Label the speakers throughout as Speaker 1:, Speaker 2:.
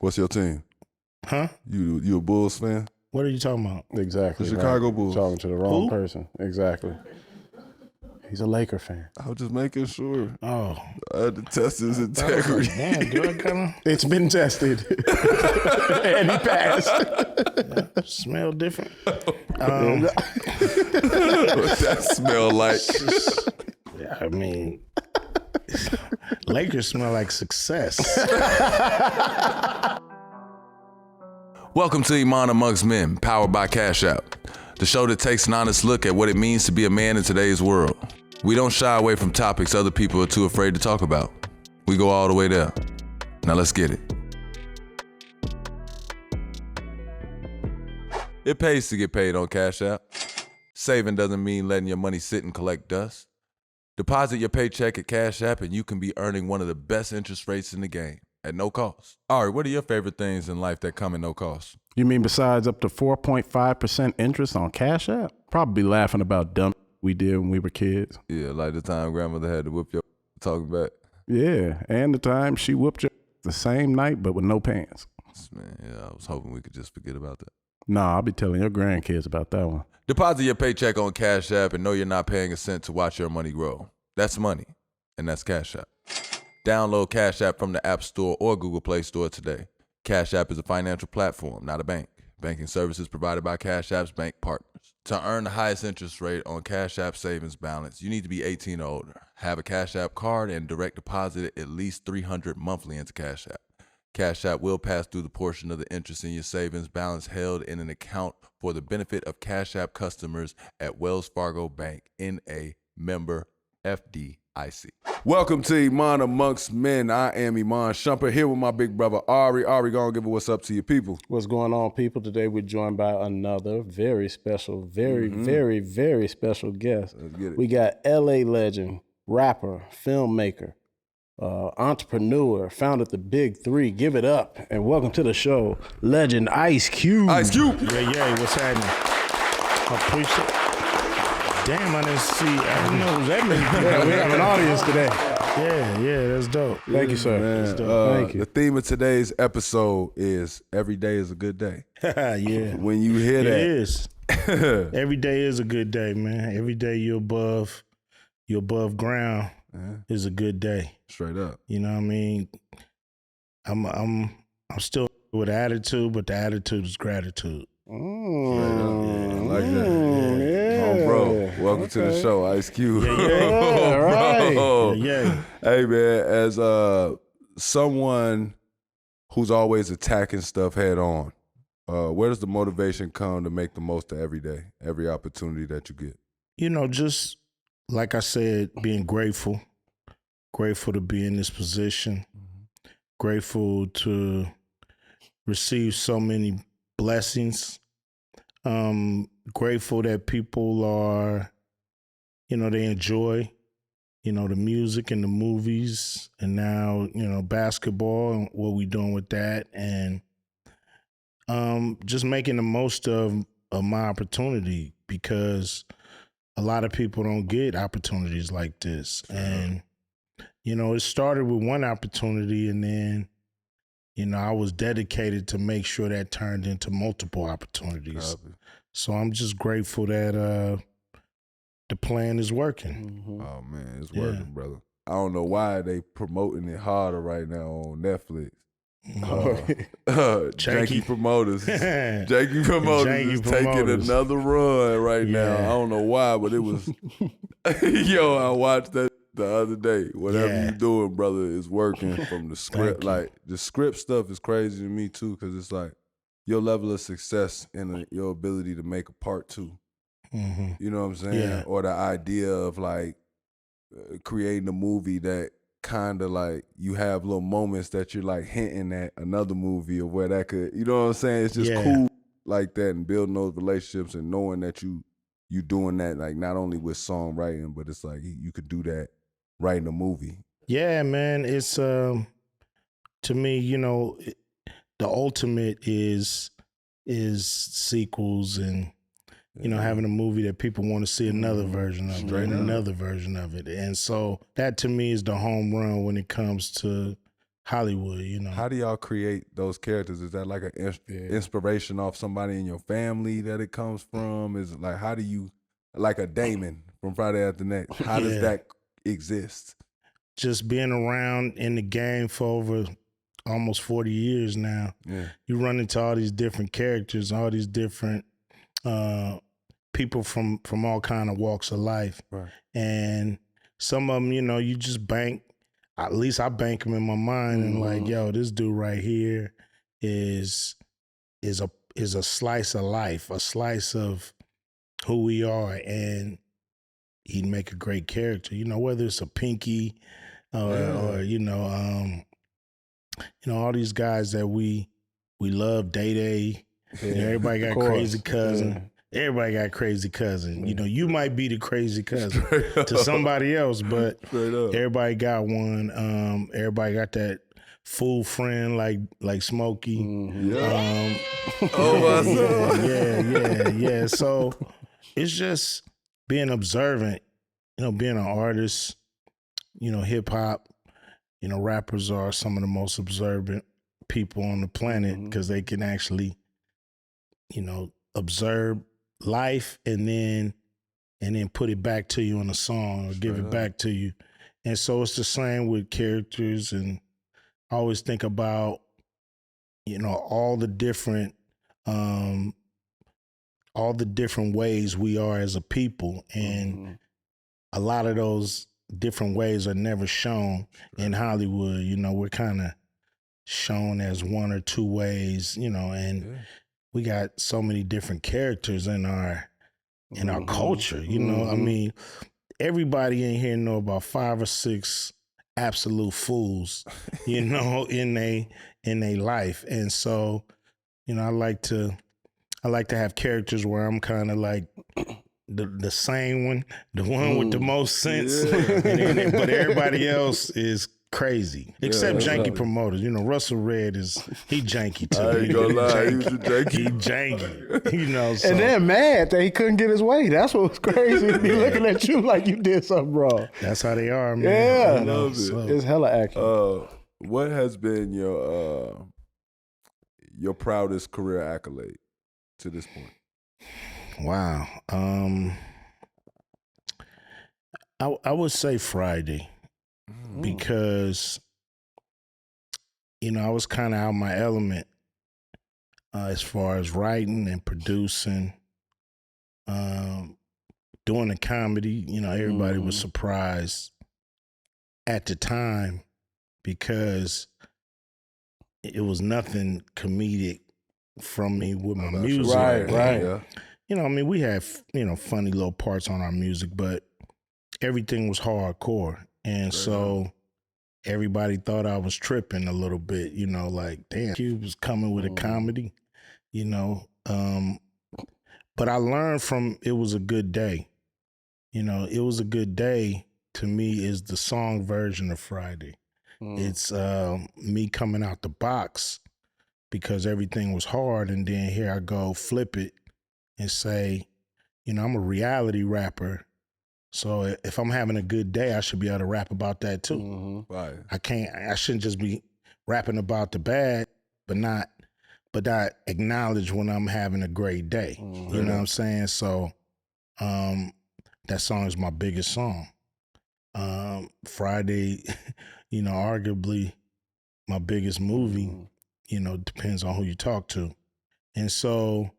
Speaker 1: What's your team?
Speaker 2: Huh?
Speaker 1: You a Bulls fan?
Speaker 2: What are you talking about?
Speaker 3: Exactly.
Speaker 1: The Chicago Bulls.
Speaker 3: Talking to the wrong
Speaker 2: Who?
Speaker 3: person. Exactly. He's a Laker fan.
Speaker 1: I was just making sure.
Speaker 2: Oh.
Speaker 1: I had to test his
Speaker 2: I was
Speaker 1: integrity.
Speaker 2: like, damn, do I kinda
Speaker 3: It's been tested. And he passed.
Speaker 2: smell different?
Speaker 1: What that smell like?
Speaker 2: Yeah, I mean, Lakers smell like success.
Speaker 4: Welcome to Iman Amongst Men, powered by Cash App, the show that takes an honest look at what it means to be a man in today's world. We don't shy away from topics other people are too afraid to talk about. We go all the way there. Now let's get it. It pays to get paid on Cash App. Saving doesn't mean letting your money sit and collect dust. Deposit your paycheck at Cash App and you can be earning one of the best interest rates in the game at no cost. Ahrii, what are your favorite things in life that come at no cost?
Speaker 3: You mean besides up to 4.5% interest on Cash App? Probably laughing about dumb we did when we were kids.
Speaker 4: Yeah, like the time grandmother had to whip your talking back.
Speaker 3: Yeah, and the time she whooped you the same night but with no pants.
Speaker 4: Man, yeah, I was hoping we could just forget about that.
Speaker 3: Nah, I'll be telling your grandkids about that one.
Speaker 4: Deposit your paycheck on Cash App and know you're not paying a cent to watch your money grow. That's money, and that's Cash App. Download Cash App from the App Store or Google Play Store today. Cash App is a financial platform, not a bank. Banking services provided by Cash App's bank partners. To earn the highest interest rate on Cash App savings balance, you need to be 18 or older, have a Cash App card, and direct deposit at least $300 monthly into Cash App. Cash App will pass through the portion of the interest in your savings balance held in an account for the benefit of Cash App customers at Wells Fargo Bank, N.A., member FDIC.
Speaker 1: Welcome to Iman Amongst Men. I am Iman Shumpert here with my big brother Ahrii. Ahrii, go and give it what's up to your people.
Speaker 3: What's going on, people? Today we're joined by another very special, very special guest.
Speaker 1: Let's get it.
Speaker 3: We got LA legend, rapper, filmmaker, entrepreneur, founded the Big Three. Give it up and welcome to the show, legend Ice Cube.
Speaker 1: Ice Cube.
Speaker 2: Yeah, what's happening? I appreciate it. Damn, I didn't know it was that many people.
Speaker 3: Yeah, we have an audience today.
Speaker 2: Yeah, that's dope.
Speaker 3: Thank you, sir.
Speaker 1: Man,
Speaker 3: Thank you.
Speaker 1: The theme of today's episode is every day is a good day.
Speaker 2: Yeah.
Speaker 1: When you hear
Speaker 2: It
Speaker 1: that,
Speaker 2: is. Every day is a good day, man. Every day you're above ground is a good day.
Speaker 1: straight up.
Speaker 2: You know what I mean? I'm still with attitude, but the attitude is gratitude.
Speaker 1: I like that. Oh, bro, welcome to the show, Ice Cube.
Speaker 3: Yeah, right.
Speaker 1: Bro.
Speaker 2: Yeah.
Speaker 1: Hey, man, as someone who's always attacking stuff head on, where does the motivation come to make the most of every day, every opportunity that you get?
Speaker 2: You know, just like I said, being grateful to be in this position, grateful to receive so many blessings, grateful that people are, they enjoy, the music and the movies and now, basketball and what we're doing with that, and just making the most of my opportunity, because a lot of people don't get opportunities like this. And, it started with one opportunity, and then, I was dedicated to make sure that turned into multiple opportunities. So I'm just grateful that the plan is working.
Speaker 1: Oh, man, it's working, brother. I don't know why they promoting it harder right now on Netflix. Janky Promoters. Janky Promoters is taking another run right now. I don't know why, but it was... Yo, I watched that the other day. Whatever you doing, brother, is working from the script. Like, the script stuff is crazy to me, too, because it's like your level of success and your ability to make a part two. You know what I'm saying?
Speaker 2: Yeah.
Speaker 1: Or the idea of, like, creating a movie that kind of like you have little moments that you're like hinting at another movie or where that could, you know what I'm saying? It's just cool like that, and building those relationships and knowing that you doing that, like not only with songwriting, but it's like you could do that writing a movie. Yeah,
Speaker 2: man. It's to me, the ultimate is sequels and having a movie that people want to see another version of it, and another version of it. And so that to me is the home run when it comes to Hollywood, you know.
Speaker 1: How do y'all create those characters? Is that like an inspiration off somebody in your family that it comes from? Is it like, how do you, like a Damon from Friday After Next, how does that exist?
Speaker 2: Just being around in the game for over almost 40 years now.
Speaker 1: Yeah.
Speaker 2: You run into all these different characters, all these different people from all kind of walks of life.
Speaker 1: Right.
Speaker 2: And some of them, you know, you just bank. At least I bank them in my mind and like, yo, this dude right here is a slice of life, a slice of who we are, and he'd make a great character. You know, whether it's a Pinky or you know, all these guys that we love, Day. You know, everybody got crazy cousin. Yeah. Everybody got crazy cousin. You know, you might be the crazy cousin to somebody else, but everybody got one. Everybody got that fool friend like Smokey.
Speaker 1: Yeah.
Speaker 2: Yeah. So it's just being observant, you know, being an artist, you know, hip hop, you know, rappers are some of the most observant people on the planet because they can actually, you know, observe life and then put it back to you in a song or give it back to you. And so it's the same with characters, and I always think about, you know, all the different ways we are as a people, and a lot of those different ways are never shown in Hollywood. You know, we're kind of shown as one or two ways, you know, and we got so many different characters in our culture, you know. I mean, everybody in here know about 5 or 6 absolute fools, you know, in they life. And so, you know, I like to have characters where I'm kind of like the same one, the one with the most sense, but everybody else is crazy, except janky promoters. You know, Russell Red he janky too.
Speaker 1: I ain't gonna lie, he was janky.
Speaker 2: He janky, you know. So.
Speaker 3: And they're mad that he couldn't get his way. That's what was crazy. He looking at you like you did something wrong.
Speaker 2: That's how they are, man.
Speaker 3: Yeah,
Speaker 2: you know,
Speaker 1: so.
Speaker 3: It's hella action.
Speaker 1: What has been your proudest career accolade to this point?
Speaker 2: Wow. I would say Friday. Because, you know, I was kind of out my element as far as writing and producing, doing a comedy. You know, everybody was surprised at the time because it was nothing comedic from me with my music.
Speaker 3: Right.
Speaker 1: Yeah.
Speaker 2: You know, I mean, we had, you know, funny little parts on our music, but everything was hardcore. And so everybody thought I was tripping a little bit, you know, like, damn, he was coming with a comedy, you know. But I learned from It Was a Good Day. You know, It Was a Good Day to me is the song version of Friday. It's me coming out the box because everything was hard. And then here I go, flip it and say, you know, I'm a reality rapper. So if I'm having a good day, I should be able to rap about that too.
Speaker 1: Right.
Speaker 2: I shouldn't just be rapping about the bad, but not acknowledge when I'm having a great day. You know what I'm saying? So that song is my biggest song. Friday, you know, arguably my biggest movie, you know, depends on who you talk to. And so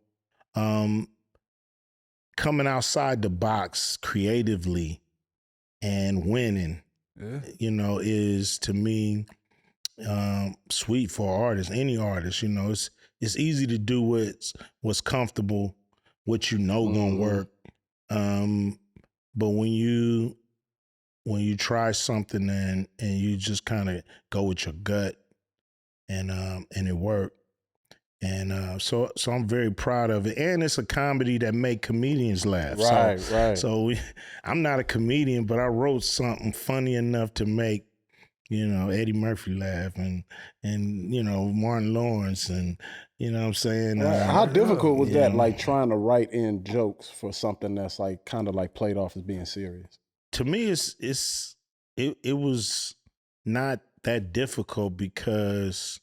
Speaker 2: coming outside the box creatively and winning, you know, is to me sweet for artists, any artist. You know, it's easy to do what's comfortable, what you know gonna work. But when you try something and you just kind of go with your gut and it worked. And so I'm very proud of it. And it's a comedy that make comedians laugh.
Speaker 3: Right.
Speaker 2: So I'm not a comedian, but I wrote something funny enough to make, you know, Eddie Murphy laugh and you know, Martin Lawrence and, you know what I'm saying?
Speaker 3: How difficult was that, like trying to write in jokes for something that's like kind of like played off as being serious?
Speaker 2: To me, it was not that difficult because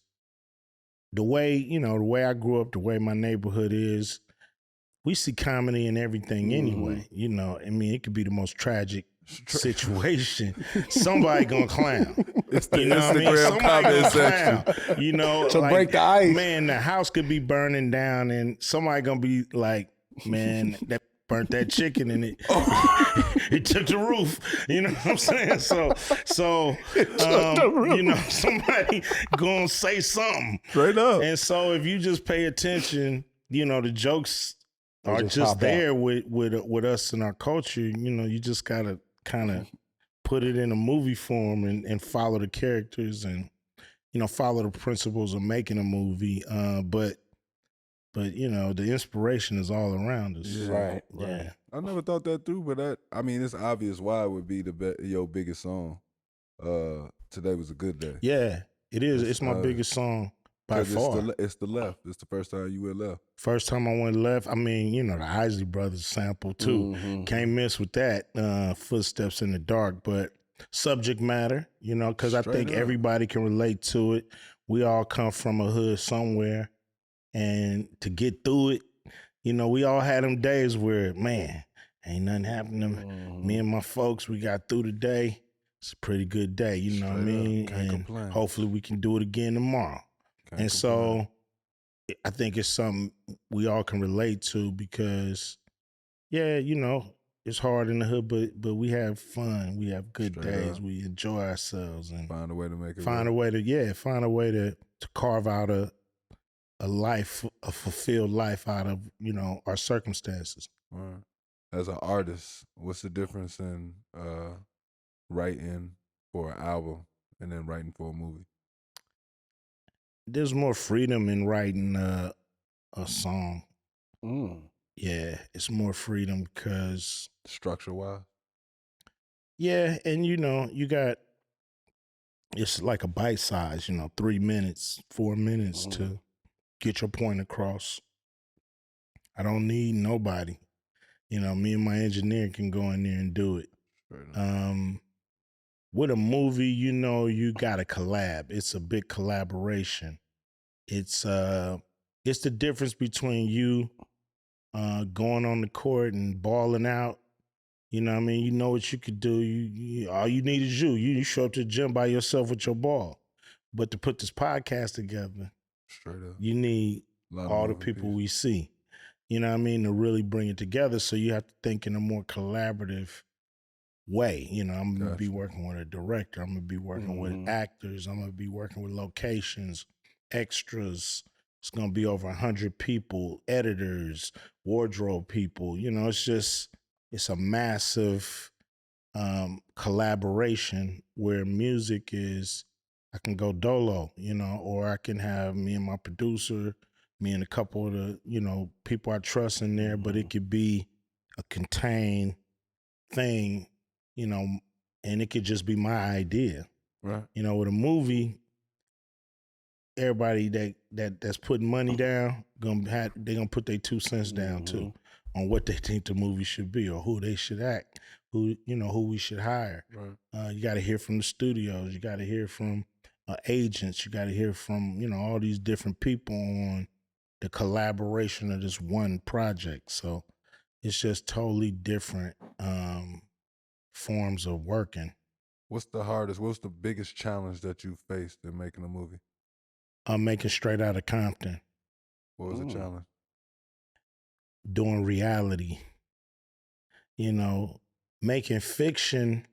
Speaker 2: the way I grew up, the way my neighborhood is, we see comedy in everything anyway. I mean, it could be the most tragic situation. Somebody gonna clown.
Speaker 1: It's the Instagram comment section.
Speaker 3: To break the ice.
Speaker 2: Man, the house could be burning down and somebody gonna be like, man, that burnt that chicken and it took the roof. You know what I'm saying? So somebody gonna say something.
Speaker 1: Straight up.
Speaker 2: And so if you just pay attention, the jokes are just there with us in our culture. You just gotta kind of put it in a movie form and follow the characters and follow the principles of making a movie. But the inspiration is all around us.
Speaker 3: Right.
Speaker 2: Yeah.
Speaker 1: I never thought that through, but it's obvious why it would be your biggest song. Today Was a Good Day.
Speaker 2: Yeah, it is. It's my biggest song by far.
Speaker 1: It's the left. It's the first time you went left.
Speaker 2: First time I went left. I mean, the Isley Brothers sample too. Can't miss with that. Footsteps in the Dark, but subject matter, because I think everybody can relate to it. We all come from a hood somewhere, and to get through it, we all had them days where, man, ain't nothing happening. Me and my folks, we got through the day. It's a pretty good day, you know what I mean?
Speaker 1: Can't
Speaker 2: and
Speaker 1: complain.
Speaker 2: Hopefully we can do it again tomorrow. So I think it's something we all can relate to because, it's hard in the hood, but we have fun. We have good days. We enjoy ourselves and
Speaker 1: find a way to make it
Speaker 2: find a way to carve out a life, a fulfilled life out of, our circumstances.
Speaker 1: Right. As an artist, what's the difference in writing for an album and then writing for a movie?
Speaker 2: There's more freedom in writing a song. Yeah, it's more freedom because
Speaker 1: structure-wise.
Speaker 2: Yeah, and you got, it's like a bite size, 3 minutes, 4 minutes to get your point across. I don't need nobody. Me and my engineer can go in there and do it. With a movie, you got to collab. It's a big collaboration. It's the difference between you going on the court and balling out. You know what I mean? You know what you could do. You all you need is you. You show up to the gym by yourself with your ball. But to put this podcast together,
Speaker 1: straight up,
Speaker 2: you need all the people we see. You know what I mean? To really bring it together. So you have to think in a more collaborative way. I'm going to be working with a director. I'm going to be working with actors. I'm going to be working with locations, extras. It's going to be over 100 people, editors, wardrobe people. It's a massive collaboration where music is, I can go dolo, or I can have me and my producer, me and a couple of the, people I trust in there, but it could be a contained thing, and it could just be my idea.
Speaker 1: Right.
Speaker 2: With a movie, everybody that's putting money down, they're gonna put their 2 cents down too on what they think the movie should be or who they should act, who we should hire.
Speaker 1: Right.
Speaker 2: You got to hear from the studios. You got to hear from agents. You got to hear from all these different people on the collaboration of this one project. So it's just totally different forms of working.
Speaker 1: What's the biggest challenge that you faced in making a movie?
Speaker 2: Making Straight Outta Compton.
Speaker 1: What was the challenge?
Speaker 2: Doing reality. Making fiction,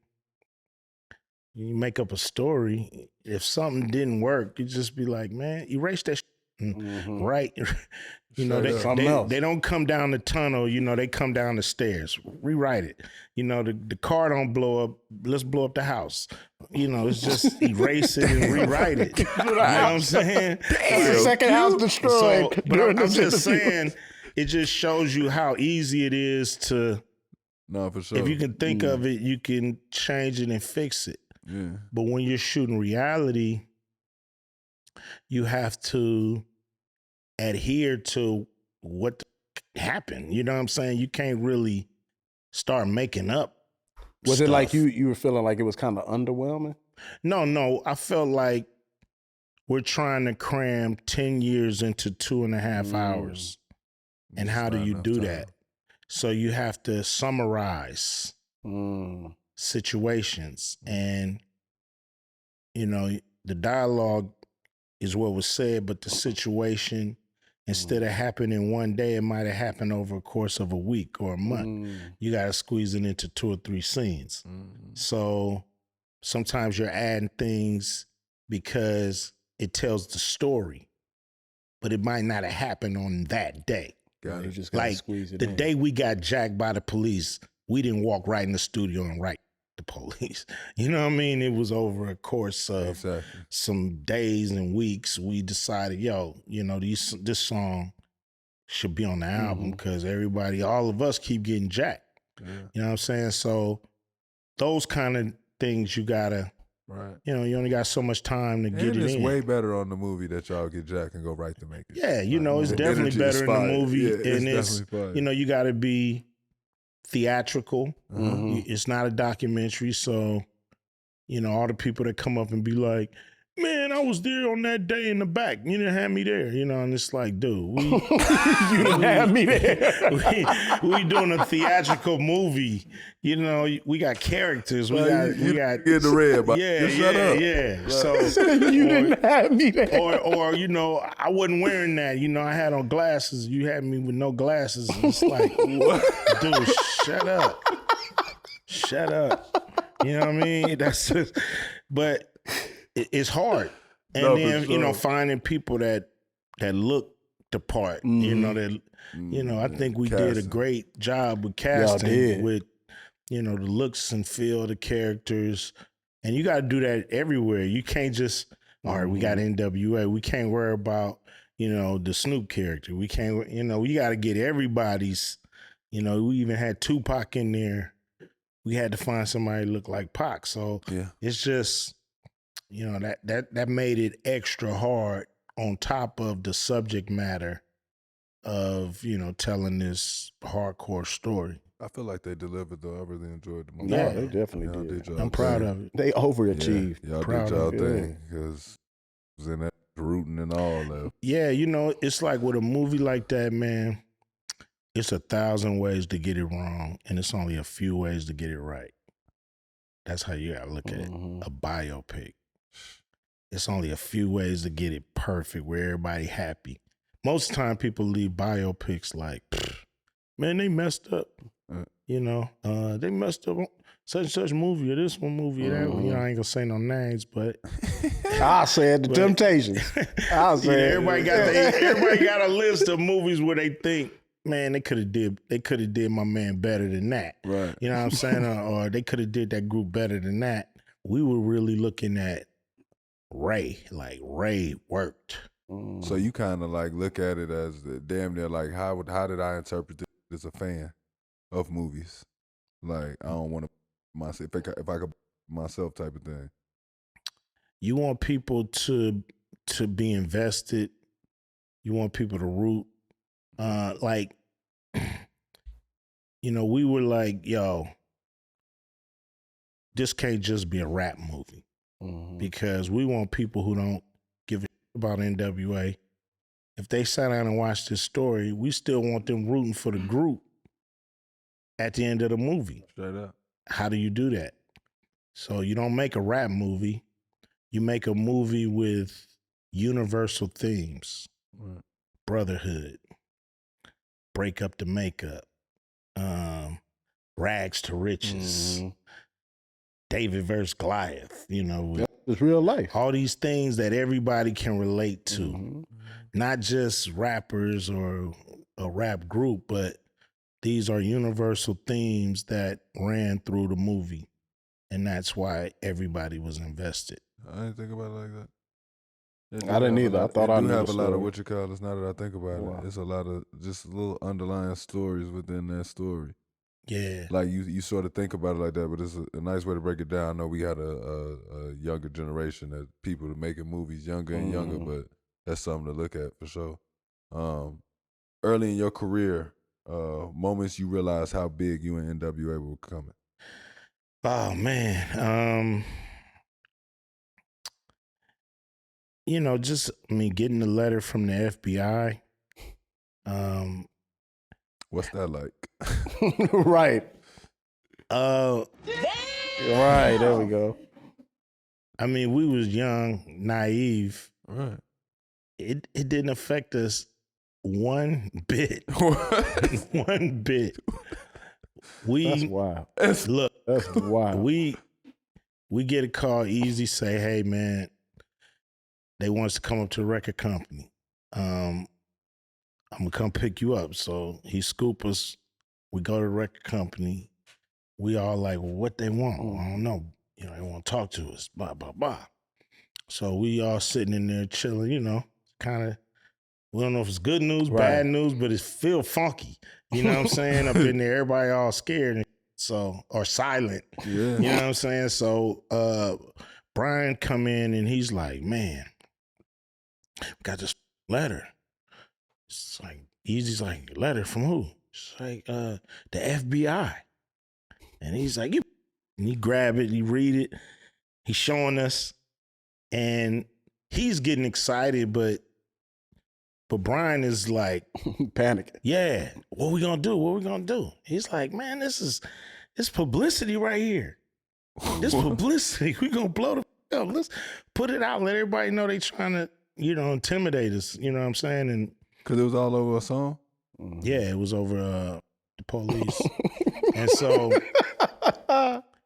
Speaker 2: you make up a story. If something didn't work, you just be like, man, erase that right? They don't come down the tunnel, they come down the stairs. Rewrite it. The car don't blow up. Let's blow up the house. It's just erase it and rewrite it. You know what I'm saying?
Speaker 3: The second house destroyed.
Speaker 2: But I'm just saying, it just shows you how easy it is to.
Speaker 1: No, for sure.
Speaker 2: If you can think of it, you can change it and fix it.
Speaker 1: Yeah.
Speaker 2: But when you're shooting reality, you have to adhere to what happened. You know what I'm saying? You can't really start making up
Speaker 3: Was
Speaker 2: stuff.
Speaker 3: it like you were feeling like it was kind of underwhelming?
Speaker 2: No. I felt like we're trying to cram 10 years into 2.5 hours. And how do you do that? So you have to summarize situations. And, the dialogue is what was said, but the situation, instead of happening one day, it might have happened over a course of a week or a month. You got to squeeze it into 2 or 3 scenes. So sometimes you're adding things because it tells the story, but it might not have happened on that day.
Speaker 3: You just gotta squeeze it
Speaker 2: the
Speaker 3: in.
Speaker 2: day we got jacked by the police, we didn't walk right in the studio and write the police. You know what I mean? It was over a course of some days and weeks. We decided, this song should be on the album because all of us keep getting jacked. Yeah. You know what I'm saying? So those kind of things you gotta, you only got so much time to get it in.
Speaker 1: It's way better on the movie that y'all get jacked and go right to make it.
Speaker 2: Yeah, it's definitely better in the movie. And it's you gotta be theatrical. It's not a documentary, so all the people that come up and be like, man, I was there on that day in the back. You didn't have me there, and it's like, dude, you didn't have me there. we doing a theatrical movie. We got characters. We got
Speaker 1: get the red, but
Speaker 2: shut up. Yeah. So
Speaker 3: you didn't have me there.
Speaker 2: Or I wasn't wearing that. I had on glasses. You had me with no glasses. And it's like, what? Dude, shut up. Shut up. You know what I mean? That's just, but it's hard. And then, finding people that look the part, I think we did a great job with casting with, the looks and feel of the characters. And you got to do that everywhere. You can't just, all right, we got NWA. We can't worry about, the Snoop character. We can't, we got to get everybody's, we even had Tupac in there. We had to find somebody that looked like Pac. So it's just, that made it extra hard on top of the subject matter of, telling this hardcore story.
Speaker 1: I feel like they delivered though. I really enjoyed the movie.
Speaker 3: No, they definitely did.
Speaker 2: I'm proud of it.
Speaker 3: They overachieved.
Speaker 1: Y'all did y'all thing because it was in that rooting and all that.
Speaker 2: Yeah, it's like with a movie like that, man, it's 1,000 ways to get it wrong, and it's only a few ways to get it right. That's how you gotta look at it. A biopic. It's only a few ways to get it perfect where everybody happy. Most of the time people leave biopics like, man, they messed up. They messed up on such and such movie or this one movie or that one. I ain't gonna say no names, but
Speaker 3: I said the Temptations. I said
Speaker 2: everybody got a list of movies where they think, man, they could have did my man better than that.
Speaker 1: Right.
Speaker 2: You know what I'm saying? Or they could have did that group better than that. We were really looking at Ray. Like Ray worked.
Speaker 1: So you kind of like look at it as damn near like how did I interpret this as a fan of movies? Like I don't want to myself if I could myself type of thing.
Speaker 2: You want people to be invested. You want people to root. We were like, yo, this can't just be a rap movie because we want people who don't give a shit about NWA. If they sat down and watched this story, we still want them rooting for the group at the end of the movie.
Speaker 1: Straight up.
Speaker 2: How do you do that? So you don't make a rap movie. You make a movie with universal themes. Right. Brotherhood. Break up the makeup. Rags to riches. David versus Goliath,
Speaker 3: it's real life.
Speaker 2: All these things that everybody can relate to. Not just rappers or a rap group, but these are universal themes that ran through the movie. And that's why everybody was invested.
Speaker 1: I didn't think about it like that.
Speaker 3: I didn't either. I thought I knew
Speaker 1: have
Speaker 3: the
Speaker 1: a lot of
Speaker 3: story.
Speaker 1: what you call it. Now that I think about it, it's a lot of just little underlying stories within that story.
Speaker 2: Yeah,
Speaker 1: like you sort of think about it like that, but it's a nice way to break it down. I know we had a younger generation that people are making movies younger and younger, but that's something to look at for sure. Early in your career, moments you realized how big you and NWA were becoming.
Speaker 2: Oh man. getting the letter from the FBI.
Speaker 1: What's that like?
Speaker 3: Right. Right, there we go.
Speaker 2: We was young, naive.
Speaker 1: Right.
Speaker 2: It didn't affect us one bit. One bit.
Speaker 3: That's wild.
Speaker 2: Look,
Speaker 3: That's wild.
Speaker 2: we get a call easy, say, hey man, they want us to come up to the record company. I'm gonna come pick you up. So he scoop us. We go to the record company. We all like, well, what they want? I don't know. They want to talk to us. Blah blah blah. So we all sitting in there chilling. Kind of. We don't know if it's good news, bad news, but it feel funky. You know what I'm saying? Up in there, everybody all scared, or silent.
Speaker 1: Yeah.
Speaker 2: You know what I'm saying? So Brian come in and he's like, man, got this letter. It's like, Easy's like, letter from who? It's like, the FBI. And he's like, and he grab it, he read it, he's showing us, and he's getting excited, but Brian is like
Speaker 3: panicking.
Speaker 2: Yeah, what we gonna do? What we gonna do? He's like, man, it's publicity right here. This publicity, we gonna blow the up. Let's put it out, let everybody know they trying to, intimidate us. You know what I'm saying? And
Speaker 1: because it was all over a song.
Speaker 2: Yeah, it was over the police, and so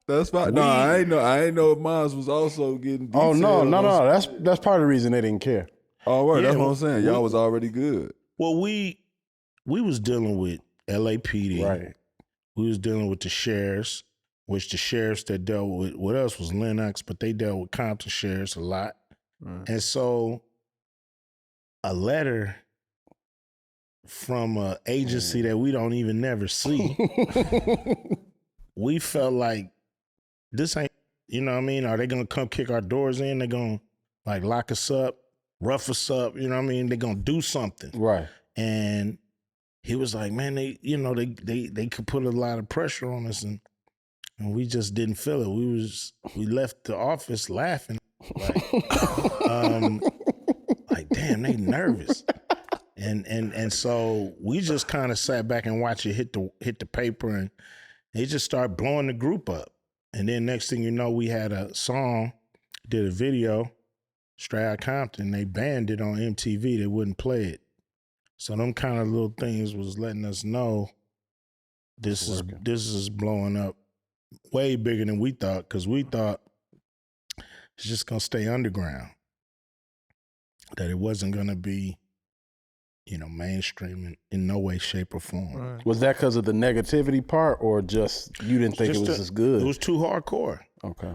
Speaker 1: that's fine. No, I ain't know if Miles was also getting.
Speaker 3: Oh no. That's part of the reason they didn't care.
Speaker 1: Oh, right. That's what I'm saying. Y'all was already good.
Speaker 2: Well, we was dealing with LAPD.
Speaker 3: Right.
Speaker 2: We was dealing with the sheriffs, which the sheriffs that dealt with us was Lennox, but they dealt with Compton sheriffs a lot.
Speaker 1: Right.
Speaker 2: And so a letter from an agency that we don't even never see, we felt like this ain't, are they going to come kick our doors in? They going to like lock us up, rough us up, They're going to do something.
Speaker 3: Right.
Speaker 2: And he was like, man, they could put a lot of pressure on us, and we just didn't feel it. We left the office laughing, like damn, they nervous. And so we just kind of sat back and watched it hit the paper, and they just started blowing the group up. And then next thing you know, we had a song, did a video, straight out Compton. They banned it on MTV. They wouldn't play it. So them kind of little things was letting us know this is blowing up way bigger than we thought, because we thought it's just gonna stay underground. That it wasn't gonna be, mainstream in no way, shape, or form.
Speaker 1: Right.
Speaker 3: Was that because of the negativity part, or just you didn't think it was as good?
Speaker 2: It was too hardcore.
Speaker 3: Okay.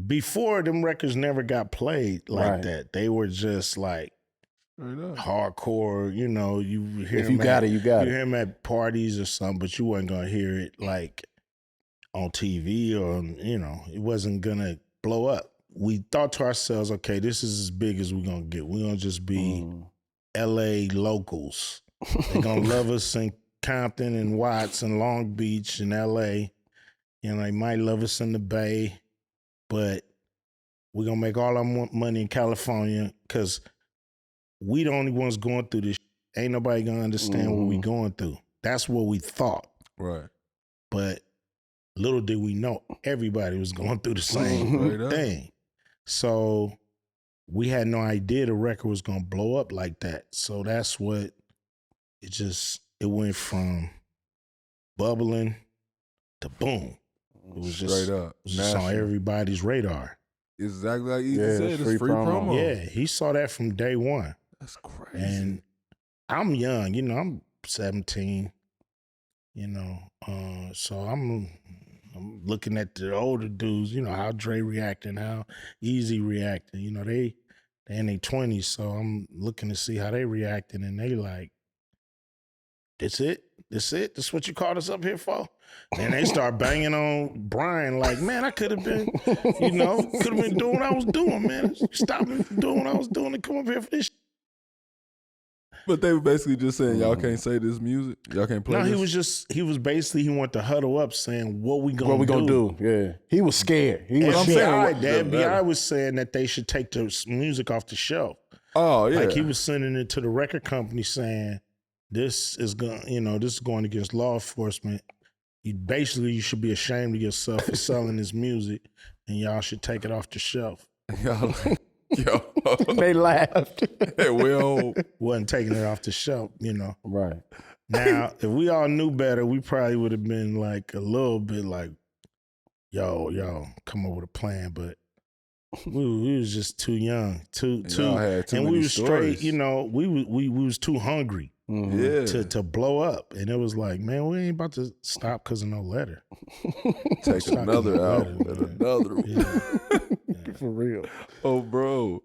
Speaker 2: Before, them records never got played like that. They were just like hardcore, you hear
Speaker 3: if you got it, you got it.
Speaker 2: You hear them at parties or something, but you weren't gonna hear it like on TV, or it wasn't gonna blow up. We thought to ourselves, okay, this is as big as we're gonna get. We're gonna just be LA locals. They're gonna love us in Compton and Watts and Long Beach and LA. They might love us in the Bay, but we're gonna make all our money in California, because we the only ones going through this. Ain't nobody gonna understand what we going through. That's what we thought.
Speaker 1: Right.
Speaker 2: But little did we know, everybody was going through the same thing. So we had no idea the record was gonna blow up like that. So that's what it went from bubbling to boom. It was just
Speaker 1: straight up.
Speaker 2: It was just on everybody's radar.
Speaker 1: Exactly like you said. It's free promo.
Speaker 2: Yeah, he saw that from day one.
Speaker 1: That's crazy.
Speaker 2: And I'm young, I'm 17, so I'm looking at the older dudes, how Dre reacting, how Easy reacting, they in their 20s, so I'm looking to see how they reacting, and they like, this it? This what you called us up here for? And they start banging on Brian like, man, I could have been, doing what I was doing, man. Stop me from doing what I was doing and come up here for this.
Speaker 1: But they were basically just saying, y'all can't say this music. Y'all can't play
Speaker 2: No,
Speaker 1: this.
Speaker 2: he was basically, he wanted to huddle up saying, what we gonna do?
Speaker 3: Yeah. He was scared. He was
Speaker 2: FBI, the FBI was saying that they should take the music off the shelf.
Speaker 1: Oh, yeah.
Speaker 2: Like he was sending it to the record company saying, this is going against law enforcement. You should be ashamed of yourself for selling this music, and y'all should take it off the shelf.
Speaker 1: Y'all like, yo.
Speaker 3: They laughed.
Speaker 1: Well,
Speaker 2: Wasn't taking it off the shelf,
Speaker 3: Right.
Speaker 2: Now, if we all knew better, we probably would have been like a little bit like, yo, come up with a plan. But we was just too young, too,
Speaker 1: had too
Speaker 2: and
Speaker 1: many
Speaker 2: we was
Speaker 1: stories.
Speaker 2: straight. We was too hungry
Speaker 1: yeah.
Speaker 2: to blow up, and it was like, man, we ain't about to stop because of no letter.
Speaker 1: Take another album
Speaker 2: letter,
Speaker 1: and another one.
Speaker 2: Yeah.
Speaker 3: For real.
Speaker 1: Oh, bro.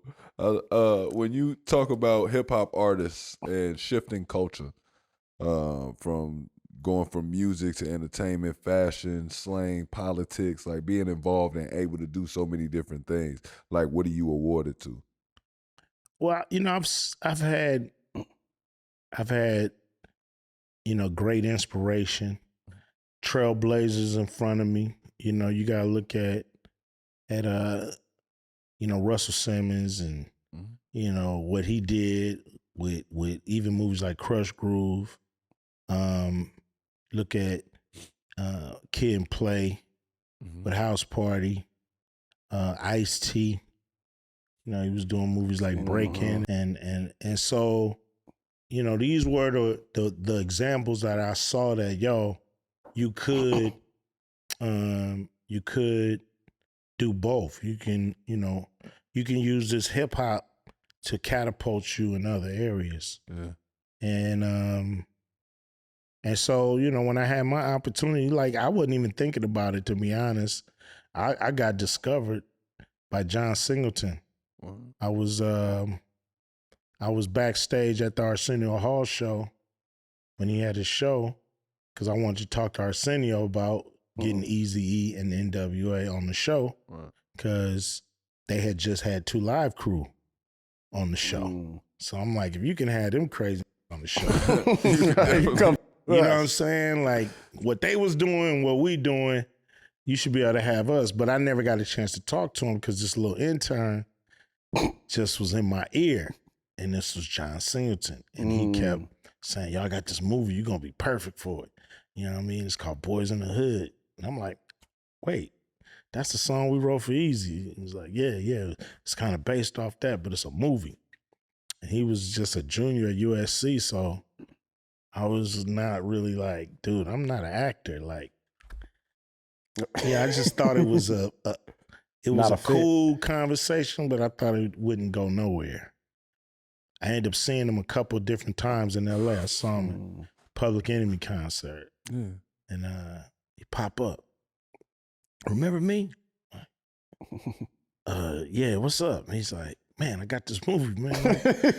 Speaker 1: When you talk about hip hop artists and shifting culture, from going from music to entertainment, fashion, slang, politics, like being involved and able to do so many different things, like what are you awarded to?
Speaker 2: Well, I've had great inspiration, trailblazers in front of me. You gotta look at Russell Simmons and what he did with even movies like Crush Groove. Look at Kid and Play with House Party, Ice-T. He was doing movies like Breakin' and so, these were the examples that I saw that you could do both. You can use this hip hop to catapult you in other areas.
Speaker 1: Yeah.
Speaker 2: And so, when I had my opportunity, like I wasn't even thinking about it, to be honest. I got discovered by John Singleton. I was backstage at the Arsenio Hall show when he had his show because I wanted to talk to Arsenio about getting Eazy-E and NWA on the show because they had just had 2 Live Crew on the show. So I'm like, if you can have them crazy on the show, you know what I'm saying? Like what they was doing, what we doing, you should be able to have us. But I never got a chance to talk to him because this little intern just was in my ear. And this was John Singleton. And he kept saying, y'all got this movie, you're going to be perfect for it. You know what I mean? It's called Boys in the Hood. And I'm like, wait, that's the song we wrote for Eazy. He was like, yeah, it's kind of based off that, but it's a movie. And he was just a junior at USC, so I was not really like, dude, I'm not an actor. Like, yeah, I just thought it was a cool conversation, but I thought it wouldn't go nowhere. I ended up seeing him a couple of different times in LA. I saw him at Public Enemy concert.
Speaker 1: Yeah.
Speaker 2: And he pop up. Remember me? Yeah, what's up? And he's like, man, I got this movie, man.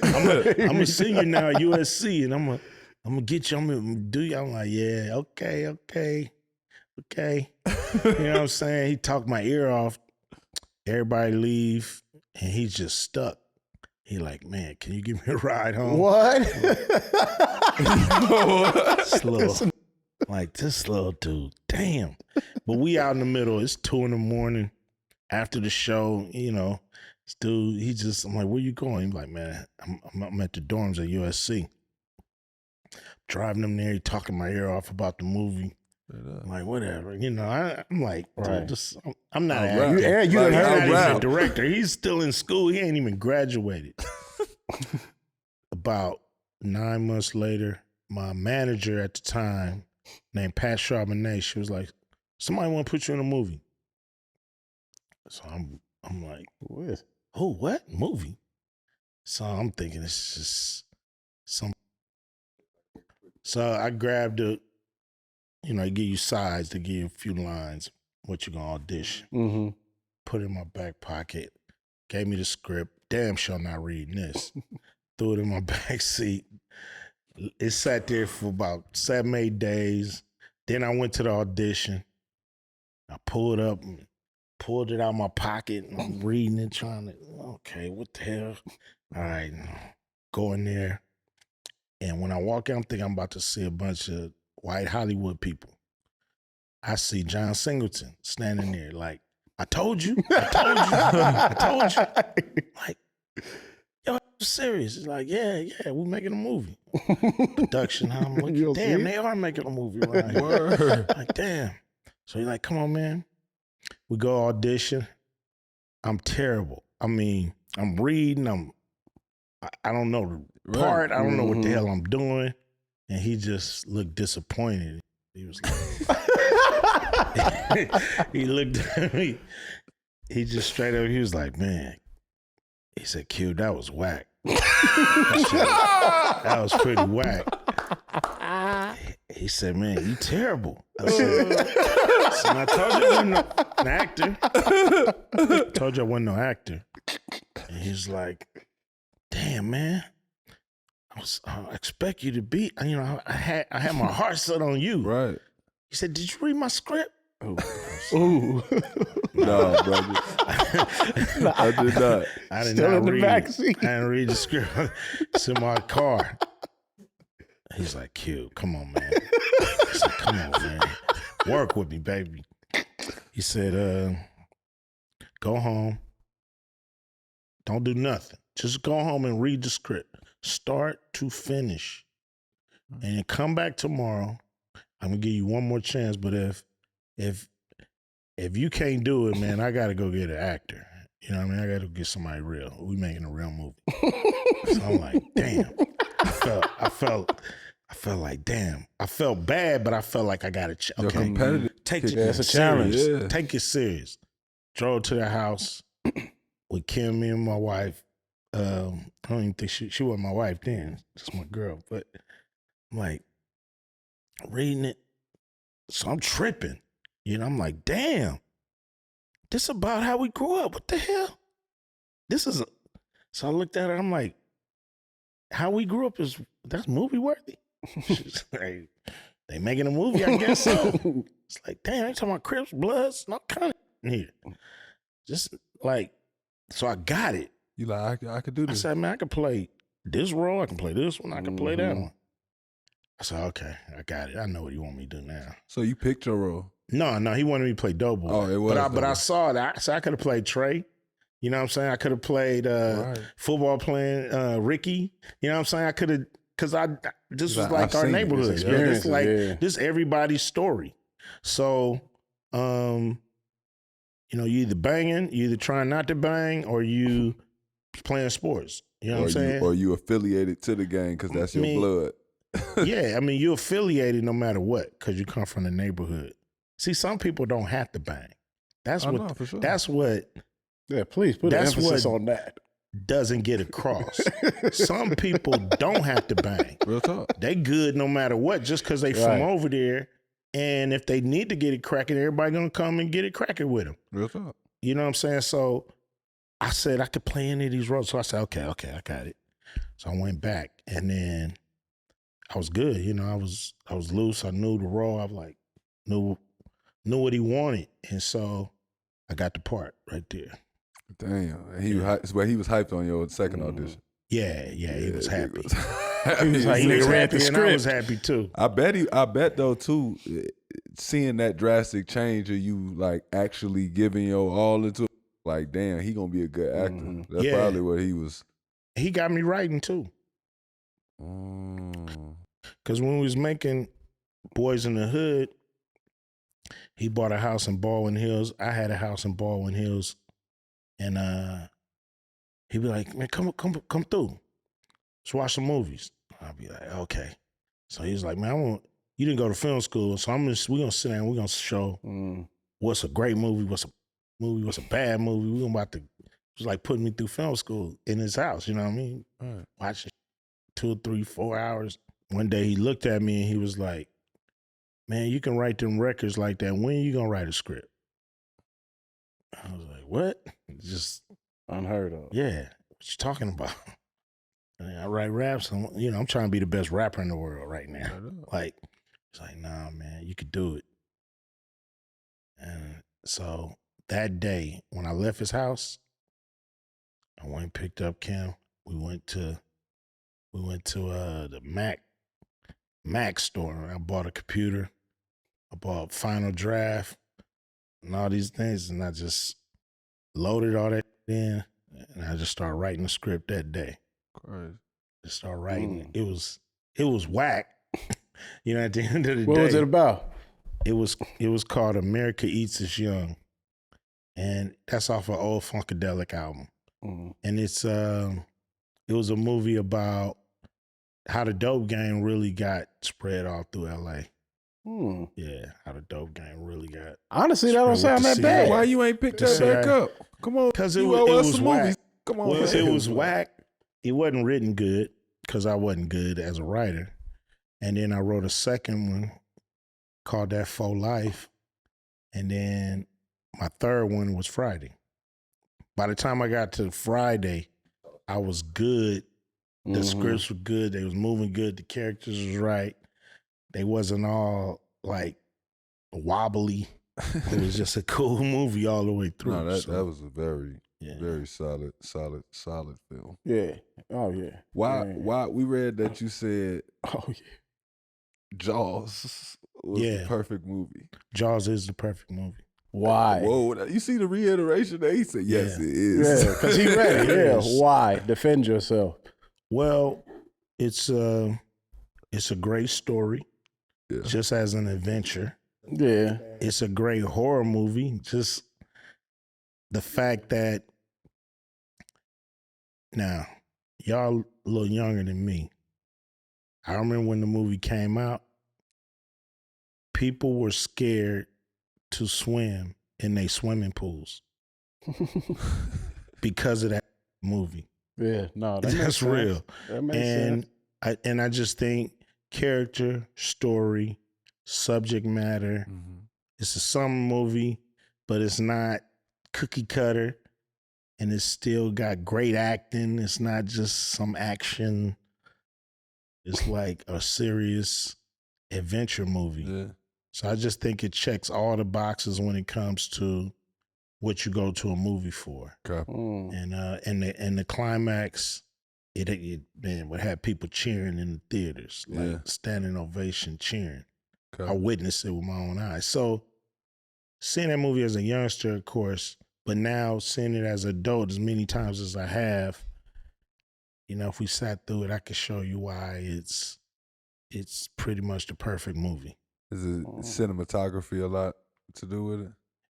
Speaker 2: I'm a senior now at USC, and I'm gonna get you. I'm gonna do you. I'm like, yeah, okay. You know what I'm saying? He talked my ear off. Everybody leave, and he's just stuck. He like, man, can you give me a ride home?
Speaker 3: What?
Speaker 2: This little dude, damn. But we out in the middle. It's 2 a.m. after the show. This dude, I'm like, where you going? He's like, man, I'm at the dorms at USC. Driving him there, he talking my ear off about the movie. I'm like, whatever. I'm like, dude, I'm not an actor.
Speaker 3: You
Speaker 2: He's
Speaker 3: heard
Speaker 2: not even
Speaker 3: rap.
Speaker 2: a director. He's still in school. He ain't even graduated. About 9 months later, my manager at the time, named Pat Charbonnet, she was like, somebody want to put you in a movie. So I'm like, what? Movie? So I'm thinking it's just some. So I grabbed I give you sides, to give you a few lines, what you gonna audition. Put it in my back pocket, gave me the script. Damn sure not reading this. Threw it in my back seat. It sat there for about 7, 8 days. Then I went to the audition. I pulled it out of my pocket, and I'm reading it, trying to, okay, what the hell? All right, go in there. And when I walk in, I'm thinking I'm about to see a bunch of white Hollywood people. I see John Singleton standing there like, I told you. I told you. Like, yo, I'm serious. He's like, yeah, we're making a movie. Production, I'm looking, damn, they are making a movie right here. Like, damn. So he's like, come on, man. We go audition. I'm terrible. I mean, I'm reading. I don't know the part. I don't know what the hell I'm doing. And he just looked disappointed. He was like, he looked at me. He just straight up, he was like, man. He said, Q, that was whack. That was pretty whack. He said, man, you terrible. I said, I told you I wasn't an actor. I told you I wasn't no actor. And he's like, damn, man. I expect you to be, I had my heart set on you.
Speaker 1: Right.
Speaker 2: He said, did you read my script?
Speaker 3: Ooh.
Speaker 1: No, brother. I did not.
Speaker 2: I did
Speaker 3: Still
Speaker 2: not
Speaker 3: in the
Speaker 2: read
Speaker 3: backseat.
Speaker 2: I didn't read the script. It's in my car. He's like, Q, come on, man. I said, come on, man. Work with me, baby. He said, go home. Don't do nothing. Just go home and read the script. Start to finish. And then come back tomorrow. I'm gonna give you one more chance, but if you can't do it, man, I gotta go get an actor. You know what I mean? I gotta get somebody real. We making a real movie. So I'm like, damn. I felt like, damn. I felt bad, but I felt like I got to
Speaker 1: competitive.
Speaker 2: Take it
Speaker 3: It's a challenge.
Speaker 1: Yeah.
Speaker 2: Take it serious. Drove to the house with Kim, me and my wife. I don't even think she wasn't my wife then, just my girl. But I'm like, reading it. So I'm tripping. I'm like, damn. This about how we grew up. What the hell? So I looked at her, I'm like, how we grew up that's movie worthy. She's like, they making a movie, I guess so. It's like, damn, they talking about Crips, Bloods, and all kind of here. Just like, so I got it.
Speaker 1: You like, I could do
Speaker 2: I
Speaker 1: this.
Speaker 2: said, man, I can play this role, I can play this one, I can play that one. I said, okay, I got it. I know what you want me to do now.
Speaker 1: So you picked your role.
Speaker 2: No, he wanted me to play Doughboy.
Speaker 1: Oh, it was.
Speaker 2: But I saw that. So I could have played Trey. You know what I'm saying? I could have played football playing Ricky. You know what I'm saying? I could have, because this was like our neighborhood. This everybody's story. So, you either banging, you either trying not to bang, or you playing sports. You know what I'm saying?
Speaker 1: Or you affiliated to the gang because that's your blood.
Speaker 2: Yeah, you affiliated no matter what because you come from the neighborhood. See, some people don't have to bang. That's what.
Speaker 1: For sure.
Speaker 2: That's what.
Speaker 3: Yeah, please put an emphasis on that.
Speaker 2: Doesn't get across. Some people don't have to bang.
Speaker 1: Real talk.
Speaker 2: They good no matter what, just because they from over there. And if they need to get it cracking, everybody gonna come and get it cracking with them.
Speaker 1: Real talk.
Speaker 2: You know what I'm saying? So I said I could play any of these roles. So I said, okay, I got it. So I went back, and then I was good. I was loose. I knew the role. I was like, knew what he wanted, and so I got the part right there.
Speaker 1: Damn, he was hyped on your second audition.
Speaker 2: Yeah, he was happy.
Speaker 1: He was
Speaker 2: He was
Speaker 3: read
Speaker 2: happy,
Speaker 3: the
Speaker 2: and I was
Speaker 3: script.
Speaker 2: happy too.
Speaker 1: I bet though too, seeing that drastic change of you like actually giving your all into it, like, damn, he gonna be a good actor. That's probably what he was.
Speaker 2: He got me writing too. Because when we was making Boys in the Hood, he bought a house in Baldwin Hills. I had a house in Baldwin Hills. And he'd be like, man, come through. Let's watch some movies. I'll be like, okay. So he was like, man, you didn't go to film school, so we're going to sit down and we're going to show what's a great movie, what's a bad movie. We're about to, it was like putting me through film school in his house, you know what I mean?
Speaker 1: Right.
Speaker 2: Watching 2, 3, 4 hours. One day he looked at me and he was like, man, you can write them records like that. When you going to write a script? I was like, what? Just
Speaker 3: unheard of.
Speaker 2: Yeah. What you talking about? And I write raps. I'm trying to be the best rapper in the world right now. Like, it's like, nah, man, you could do it. And so that day, when I left his house, I went and picked up Kim. We went We went to the Mac store. I bought a computer. I bought Final Draft and all these things, and I just loaded all that in, and I just started writing the script that day.
Speaker 1: Crazy.
Speaker 2: Just started writing it. It was whack. You know, at the end of the day.
Speaker 3: What was it about?
Speaker 2: It was called America Eats Us Young, and that's off an old Funkadelic album.
Speaker 3: Mm-hmm.
Speaker 2: And it was a movie about how the dope game really got spread all through LA. Yeah, how the dope game really got.
Speaker 3: Honestly, that don't sound that bad.
Speaker 1: Why you ain't picked that back up? Come on,
Speaker 2: because it was whack.
Speaker 1: Come on,
Speaker 2: well, it was whack. It wasn't written good because I wasn't good as a writer. And then I wrote a second one called That Faux Life, and then my third one was Friday. By the time I got to Friday, I was good. The scripts were good. They was moving good. The characters was right. They wasn't all like wobbly. It was just a cool movie all the way through.
Speaker 1: No, that was a very solid film.
Speaker 3: Yeah. Oh yeah.
Speaker 1: Why we read that you said
Speaker 3: yeah.
Speaker 1: Jaws was the perfect movie.
Speaker 2: Jaws is the perfect movie.
Speaker 3: Why?
Speaker 1: Whoa, you see the reiteration there? He said, yes, it is.
Speaker 3: Yeah, because he read it. Yeah. Why? Defend yourself.
Speaker 2: Well, it's a great story.
Speaker 1: Yeah.
Speaker 2: Just as an adventure.
Speaker 3: Yeah.
Speaker 2: It's a great horror movie. Just the fact that now, y'all a little younger than me. I remember when the movie came out, people were scared to swim in their swimming pools because of that movie.
Speaker 3: Yeah, no,
Speaker 2: that's real.
Speaker 3: That makes sense.
Speaker 2: I just think character, story, subject matter. It's a summer movie, but it's not cookie cutter, and it's still got great acting. It's not just some action. It's like a serious adventure movie.
Speaker 1: Yeah.
Speaker 2: So I just think it checks all the boxes when it comes to what you go to a movie for.
Speaker 1: Okay.
Speaker 2: And the climax, it would have people cheering in the theaters, like standing ovation cheering.
Speaker 1: Okay.
Speaker 2: I witnessed it with my own eyes. So seeing that movie as a youngster, of course, but now seeing it as an adult as many times as I have, you know, if we sat through it, I could show you why it's pretty much the perfect movie.
Speaker 1: Is it cinematography a lot to do with it?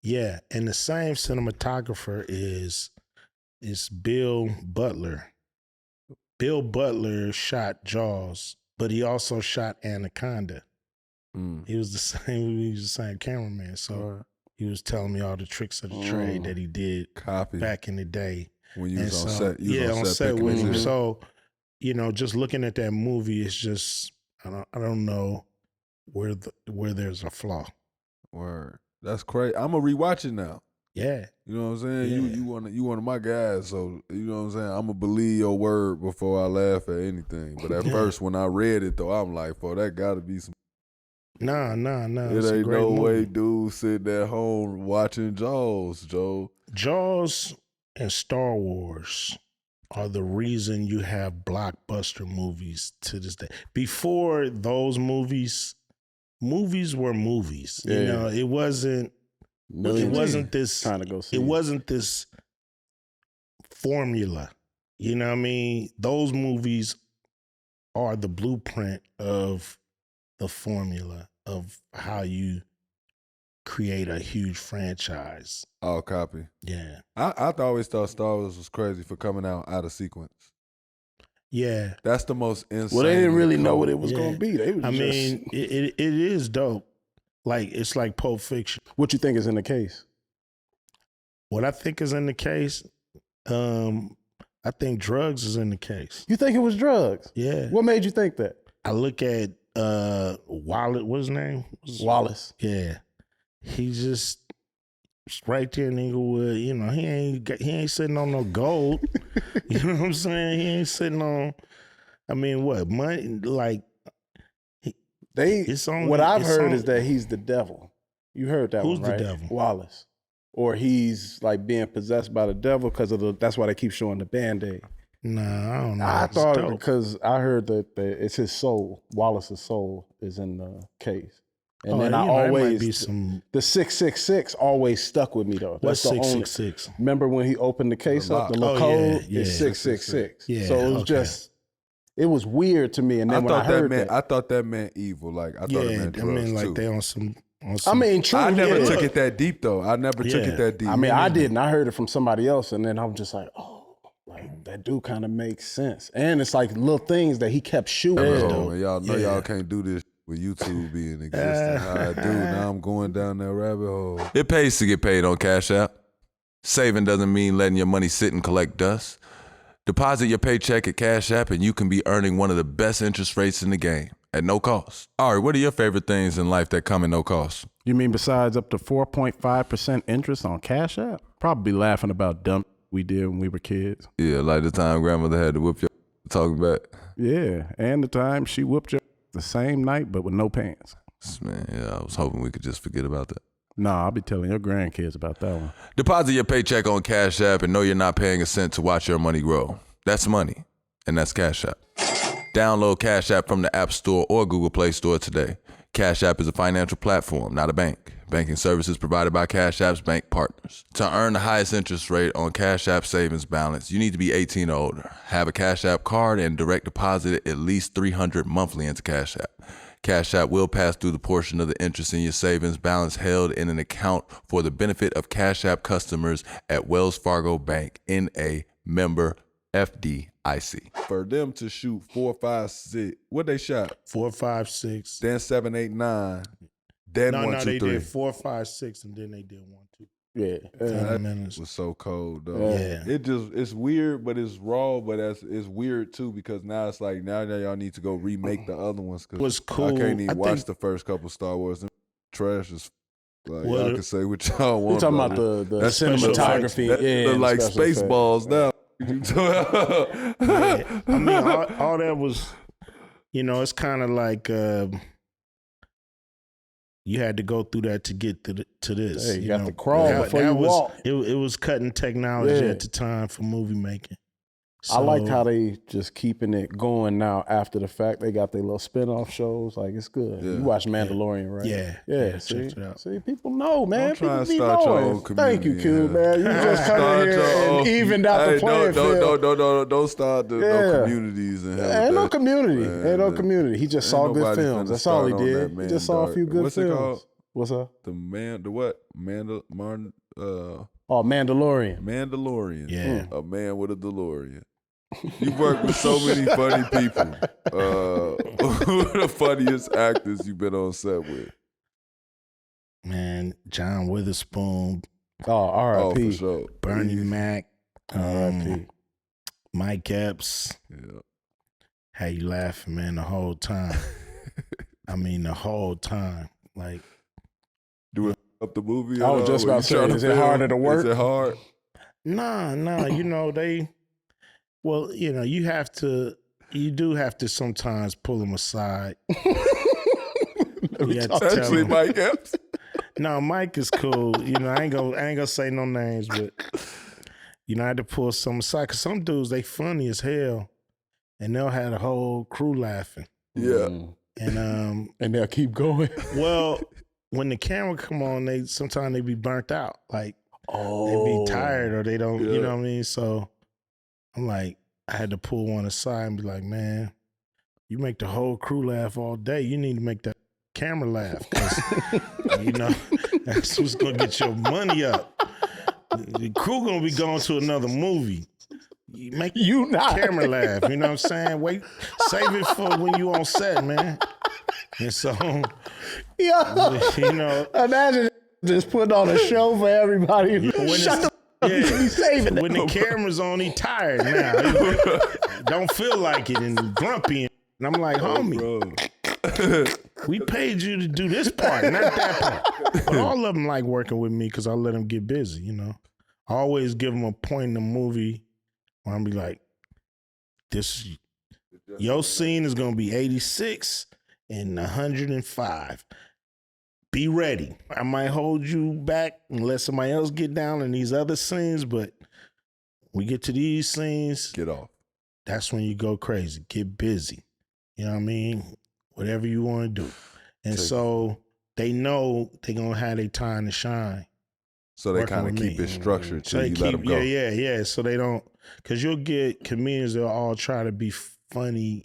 Speaker 2: Yeah, and the same cinematographer is Bill Butler. Bill Butler shot Jaws, but he also shot Anaconda. He was the same cameraman. So he was telling me all the tricks of the trade that he did back in the day.
Speaker 1: When you was on set, on set
Speaker 2: with him. So, you know, just looking at that movie, it's just I don't know where there's a flaw.
Speaker 1: Word, that's crazy. I'm gonna rewatch it now.
Speaker 2: Yeah,
Speaker 1: you know what I'm saying. Yeah. You one of my guys, so you know what I'm saying. I'm gonna believe your word before I laugh at anything. But at first, when I read it though, I'm like, "For that got to be some."
Speaker 2: Nah.
Speaker 1: It ain't no way, dude, sitting at home watching Jaws, Joe.
Speaker 2: Jaws and Star Wars are the reason you have blockbuster movies to this day. Before those movies were movies.
Speaker 3: Yeah.
Speaker 2: You know, it wasn't this
Speaker 3: trying to go see.
Speaker 2: It wasn't this formula. You know what I mean? Those movies are the blueprint of the formula of how you create a huge franchise.
Speaker 1: Oh, copy.
Speaker 2: Yeah.
Speaker 1: I always thought Star Wars was crazy for coming out of sequence.
Speaker 2: Yeah.
Speaker 1: That's the most insane.
Speaker 3: Well, they didn't really know what it was going to be. They was
Speaker 2: it is dope. Like, it's like Pulp Fiction.
Speaker 3: What you think is in the case?
Speaker 2: What I think is in the case, I think drugs is in the case.
Speaker 3: You think it was drugs?
Speaker 2: Yeah.
Speaker 3: What made you think that?
Speaker 2: I look at Wallace, what's his name?
Speaker 3: Wallace.
Speaker 2: Yeah. He's just right there in Inglewood. You know, he ain't sitting on no gold. You know what I'm saying? He ain't sitting on, I mean, what, money? Like,
Speaker 3: what I've heard is that he's the devil. You heard that
Speaker 2: who's
Speaker 3: one, right?
Speaker 2: Who's the devil?
Speaker 3: Wallace. Or he's like being possessed by the devil because of that's why they keep showing the Band-Aid.
Speaker 2: Nah, I don't know.
Speaker 3: I
Speaker 2: It's
Speaker 3: thought
Speaker 2: dope.
Speaker 3: because I heard that it's his soul, Wallace's soul, is in the case. And then I always
Speaker 2: be some.
Speaker 3: the 666 always stuck with me though.
Speaker 2: What's
Speaker 3: That's the only.
Speaker 2: 666?
Speaker 3: Remember when he opened the case up, the little
Speaker 2: Oh,
Speaker 3: code
Speaker 2: yeah,
Speaker 3: is 666.
Speaker 2: Yeah,
Speaker 3: So it was just, it was weird to me. And then when I heard that,
Speaker 1: I thought that meant evil. Like I thought it meant drugs
Speaker 2: like
Speaker 1: too.
Speaker 2: they on some.
Speaker 3: I mean, true.
Speaker 1: I never
Speaker 3: yeah.
Speaker 1: took it that deep though. I never took it that deep.
Speaker 3: I mean, I didn't. I heard it from somebody else, and then I'm just like, oh, like that dude kind of makes sense. And it's like little things that he kept shooting.
Speaker 1: Oh, man, y'all know y'all can't do this with YouTube being existing. How I do. Now I'm going down that rabbit hole.
Speaker 4: It pays to get paid on Cash App. Saving doesn't mean letting your money sit and collect dust. Deposit your paycheck at Cash App and you can be earning one of the best interest rates in the game at no cost. Ahrii, what are your favorite things in life that come at no cost?
Speaker 3: You mean besides up to 4.5% interest on Cash App? Probably laughing about dumb we did when we were kids.
Speaker 4: Yeah, like the time grandmother had to whip your talking back.
Speaker 3: Yeah, and the time she whooped you the same night but with no pants.
Speaker 4: Man, yeah, I was hoping we could just forget about that.
Speaker 3: Nah, I'll be telling your grandkids about that one.
Speaker 4: Deposit your paycheck on Cash App and know you're not paying a cent to watch your money grow. That's money, and that's Cash App. Download Cash App from the App Store or Google Play Store today. Cash App is a financial platform, not a bank. Banking services provided by Cash App's bank partners. To earn the highest interest rate on Cash App savings balance, you need to be 18 or older, have a Cash App card, and direct deposit at least $300 monthly into Cash App. Cash App will pass through the portion of the interest in your savings balance held in an account for the benefit of Cash App customers at Wells Fargo Bank, N.A., member FDIC.
Speaker 1: For them to shoot 4, 5, 6, what they shot?
Speaker 2: 4, 5, 6.
Speaker 1: Then 7, 8, 9. Then 1, 2, 3.
Speaker 2: They did 4, 5, 6, and then they did 1, 2.
Speaker 3: Yeah.
Speaker 1: That
Speaker 2: minutes.
Speaker 1: was so cold though.
Speaker 2: Yeah.
Speaker 1: It's weird, but it's raw, but it's weird too because now it's like now y'all need to go remake the other ones. Cause
Speaker 2: was cool.
Speaker 1: I can't even watch the first couple Star Wars. Them trash is like y'all can say what y'all want.
Speaker 3: You're talking about the cinematography,
Speaker 1: the like space balls now.
Speaker 2: Yeah. I mean, all that was, it's kind of like you had to go through that to get to this.
Speaker 3: Hey, you got to crawl before you walk.
Speaker 2: It was cutting technology at the time for movie making. So,
Speaker 3: I liked how they just keeping it going now after the fact. They got their little spinoff shows. Like, it's good. Yeah. You watch Mandalorian, right?
Speaker 2: Yeah.
Speaker 3: See, people know, man.
Speaker 1: Don't try
Speaker 3: People
Speaker 1: to start your own community.
Speaker 3: Thank you, Q, man. You just come in here and evened out the playing field.
Speaker 1: Don't start no communities.
Speaker 3: Ain't no community. Ain't no community. He just saw good films. That's all he did. He just saw a few good films. It called? What's up?
Speaker 1: The what? Mandalorian. Mandalorian.
Speaker 2: Yeah.
Speaker 1: A man with a DeLorean. You work with so many funny people. Who are the funniest actors you've been on set with?
Speaker 2: Man, John Witherspoon.
Speaker 3: Oh, R.I.P.
Speaker 1: Oh, for sure.
Speaker 2: Bernie Mac.
Speaker 3: R.I.P.
Speaker 2: Mike Epps.
Speaker 1: Yeah.
Speaker 2: Had you laughing, man, the whole time. I mean, the whole time. Like,
Speaker 1: do it up the movie?
Speaker 3: I was just about to say, is it harder to work?
Speaker 1: Is it hard?
Speaker 2: Nah, you do have to sometimes pull them aside.
Speaker 1: Especially Mike Epps.
Speaker 2: No, Mike is cool. I ain't gonna say no names, but I had to pull some aside because some dudes, they funny as hell, and they'll have the whole crew laughing.
Speaker 1: Yeah,
Speaker 3: and they'll keep going.
Speaker 2: Well, when the camera come on, sometimes they be burnt out. Like, they be tired or they don't. You know what I mean? So I'm like, I had to pull one aside and be like, man, you make the whole crew laugh all day. You need to make that camera laugh because, that's what's going to get your money up. The crew going to be going to another movie. You make camera laugh. You know what I'm saying? Wait, save it for when you on set, man. And so,
Speaker 3: imagine just putting on a show for everybody.
Speaker 2: When the camera's on, he tired now. He don't feel like it and grumpy. And I'm like, homie, we paid you to do this part, not that part. But all of them like working with me because I let them get busy, I always give them a point in the movie where I'm be like, your scene is going to be 86 and 105. Be ready. I might hold you back and let somebody else get down in these other scenes, but we get to these scenes.
Speaker 1: Get off.
Speaker 2: that's when you go crazy. Get busy. You know what I mean? Whatever you want to do. And so they know they're going to have their time to shine.
Speaker 1: So they kind of keep it structured till you let them go.
Speaker 2: Yeah. So they don't, because you'll get comedians that all try to be funnier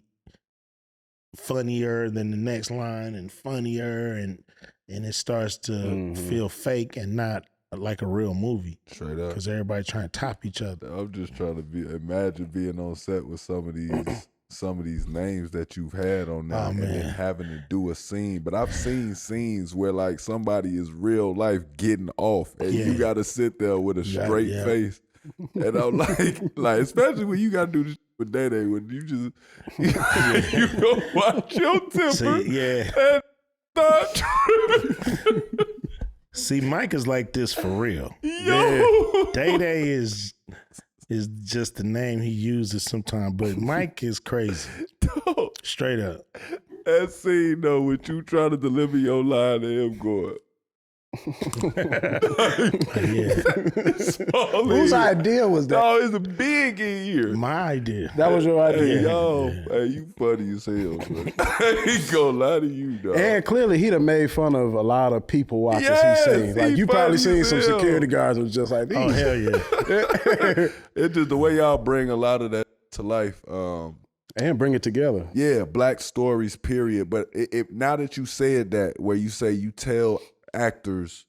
Speaker 2: than the next line and funnier, and it starts to feel fake and not like a real movie.
Speaker 1: Straight up.
Speaker 2: Because everybody trying to top each other.
Speaker 1: I'm just trying to imagine being on set with some of these names that you've had on there and then having to do a scene. But I've seen scenes where like somebody is real life getting off and you got to sit there with a straight face. And I'm like, especially when you got to do this with Day Day, when you just, you go watch your temper and start tripping.
Speaker 2: See, Mike is like this for real.
Speaker 1: Yo.
Speaker 2: Day Day is just the name he uses sometimes, but Mike is crazy. Straight up.
Speaker 1: That scene though, with you trying to deliver your line and him going.
Speaker 3: Whose idea was that?
Speaker 1: Oh, it's a big in here.
Speaker 2: My idea.
Speaker 3: That was your idea.
Speaker 1: Hey, you funny as hell, man. I ain't gonna lie to you, dog.
Speaker 3: And clearly he done made fun of a lot of people watching he's seen. Like you probably seen some security guards was just like these.
Speaker 2: Oh, hell yeah.
Speaker 1: It's just the way y'all bring a lot of that to life.
Speaker 3: And bring it together.
Speaker 1: Yeah, black stories, period. But now that you said that, where you say you tell actors,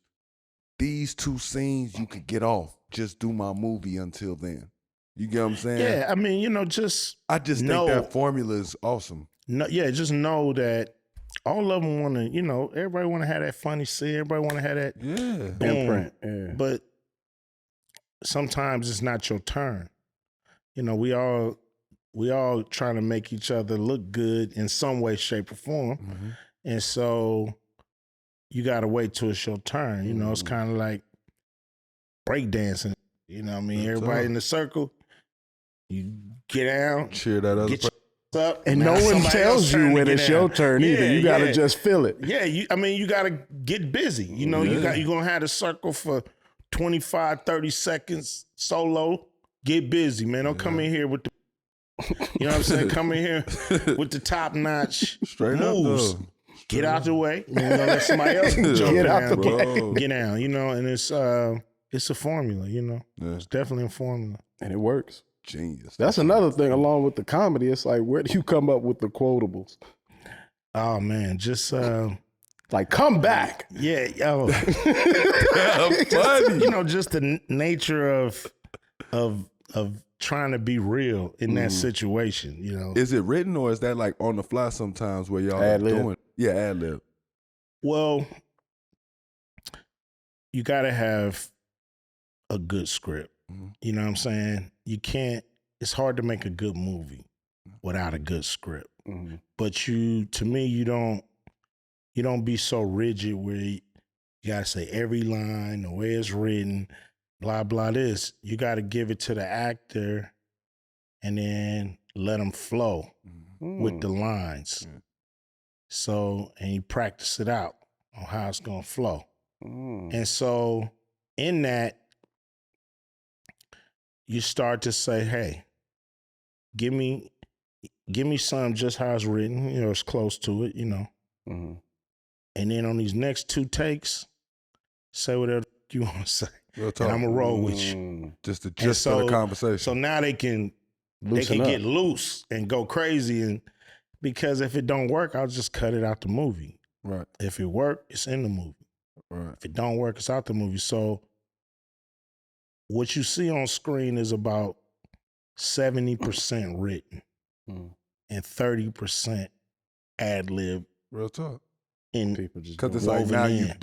Speaker 1: these 2 scenes you could get off. Just do my movie until then. You get what I'm saying?
Speaker 2: Yeah, I mean,
Speaker 1: I just think that formula is awesome.
Speaker 2: No, yeah, just know that all of them want to, everybody want to have that funny scene. Everybody want to have that
Speaker 3: imprint. Yeah.
Speaker 2: But sometimes it's not your turn. We all trying to make each other look good in some way, shape, or form. Mm-hmm. And so you got to wait till it's your turn. It's kind of like breakdancing. You know what I mean? Everybody in the circle, you get down.
Speaker 1: Cheer that other person
Speaker 2: up.
Speaker 3: And no one tells you when it's your turn either. You got to just feel it.
Speaker 2: Yeah, you got to get busy. You're going to have the circle for 25, 30 seconds solo. Get busy, man. Don't come in here with the, you know what I'm saying? Come in here with the top-notch moves. Get out the way. Let somebody else get out the way. Get down, and it's a formula, It's definitely a formula.
Speaker 3: And it works.
Speaker 1: Genius.
Speaker 3: That's another thing along with the comedy. It's like, where do you come up with the quotables?
Speaker 2: Oh, man, just...
Speaker 3: like, come back.
Speaker 2: Yeah,
Speaker 1: funny.
Speaker 2: Just the nature of trying to be real in that situation,
Speaker 1: Is it written or is that like on the fly sometimes where y'all are doing? Yeah, ad lib.
Speaker 2: Well, you got to have a good script. Mm-hmm. You know what I'm saying? It's hard to make a good movie without a good script. Mm-hmm. But to me, you don't be so rigid where you got to say every line, the way it's written, blah, blah, this. You got to give it to the actor and then let them flow with the lines. So, and you practice it out on how it's going to flow. And so in that, you start to say, hey, give me something just how it's written, it's close to it, And then on these next 2 takes, say whatever you want to say. And I'm going to roll with you.
Speaker 1: Just the gist of the conversation.
Speaker 2: So now they can get loose and go crazy. And because if it don't work, I'll just cut it out the movie.
Speaker 1: Right.
Speaker 2: If it work, it's in the movie.
Speaker 1: Right.
Speaker 2: If it don't work, it's out the movie. So what you see on screen is about 70% written and 30% ad lib.
Speaker 1: Real talk.
Speaker 2: Because
Speaker 1: it's like now you've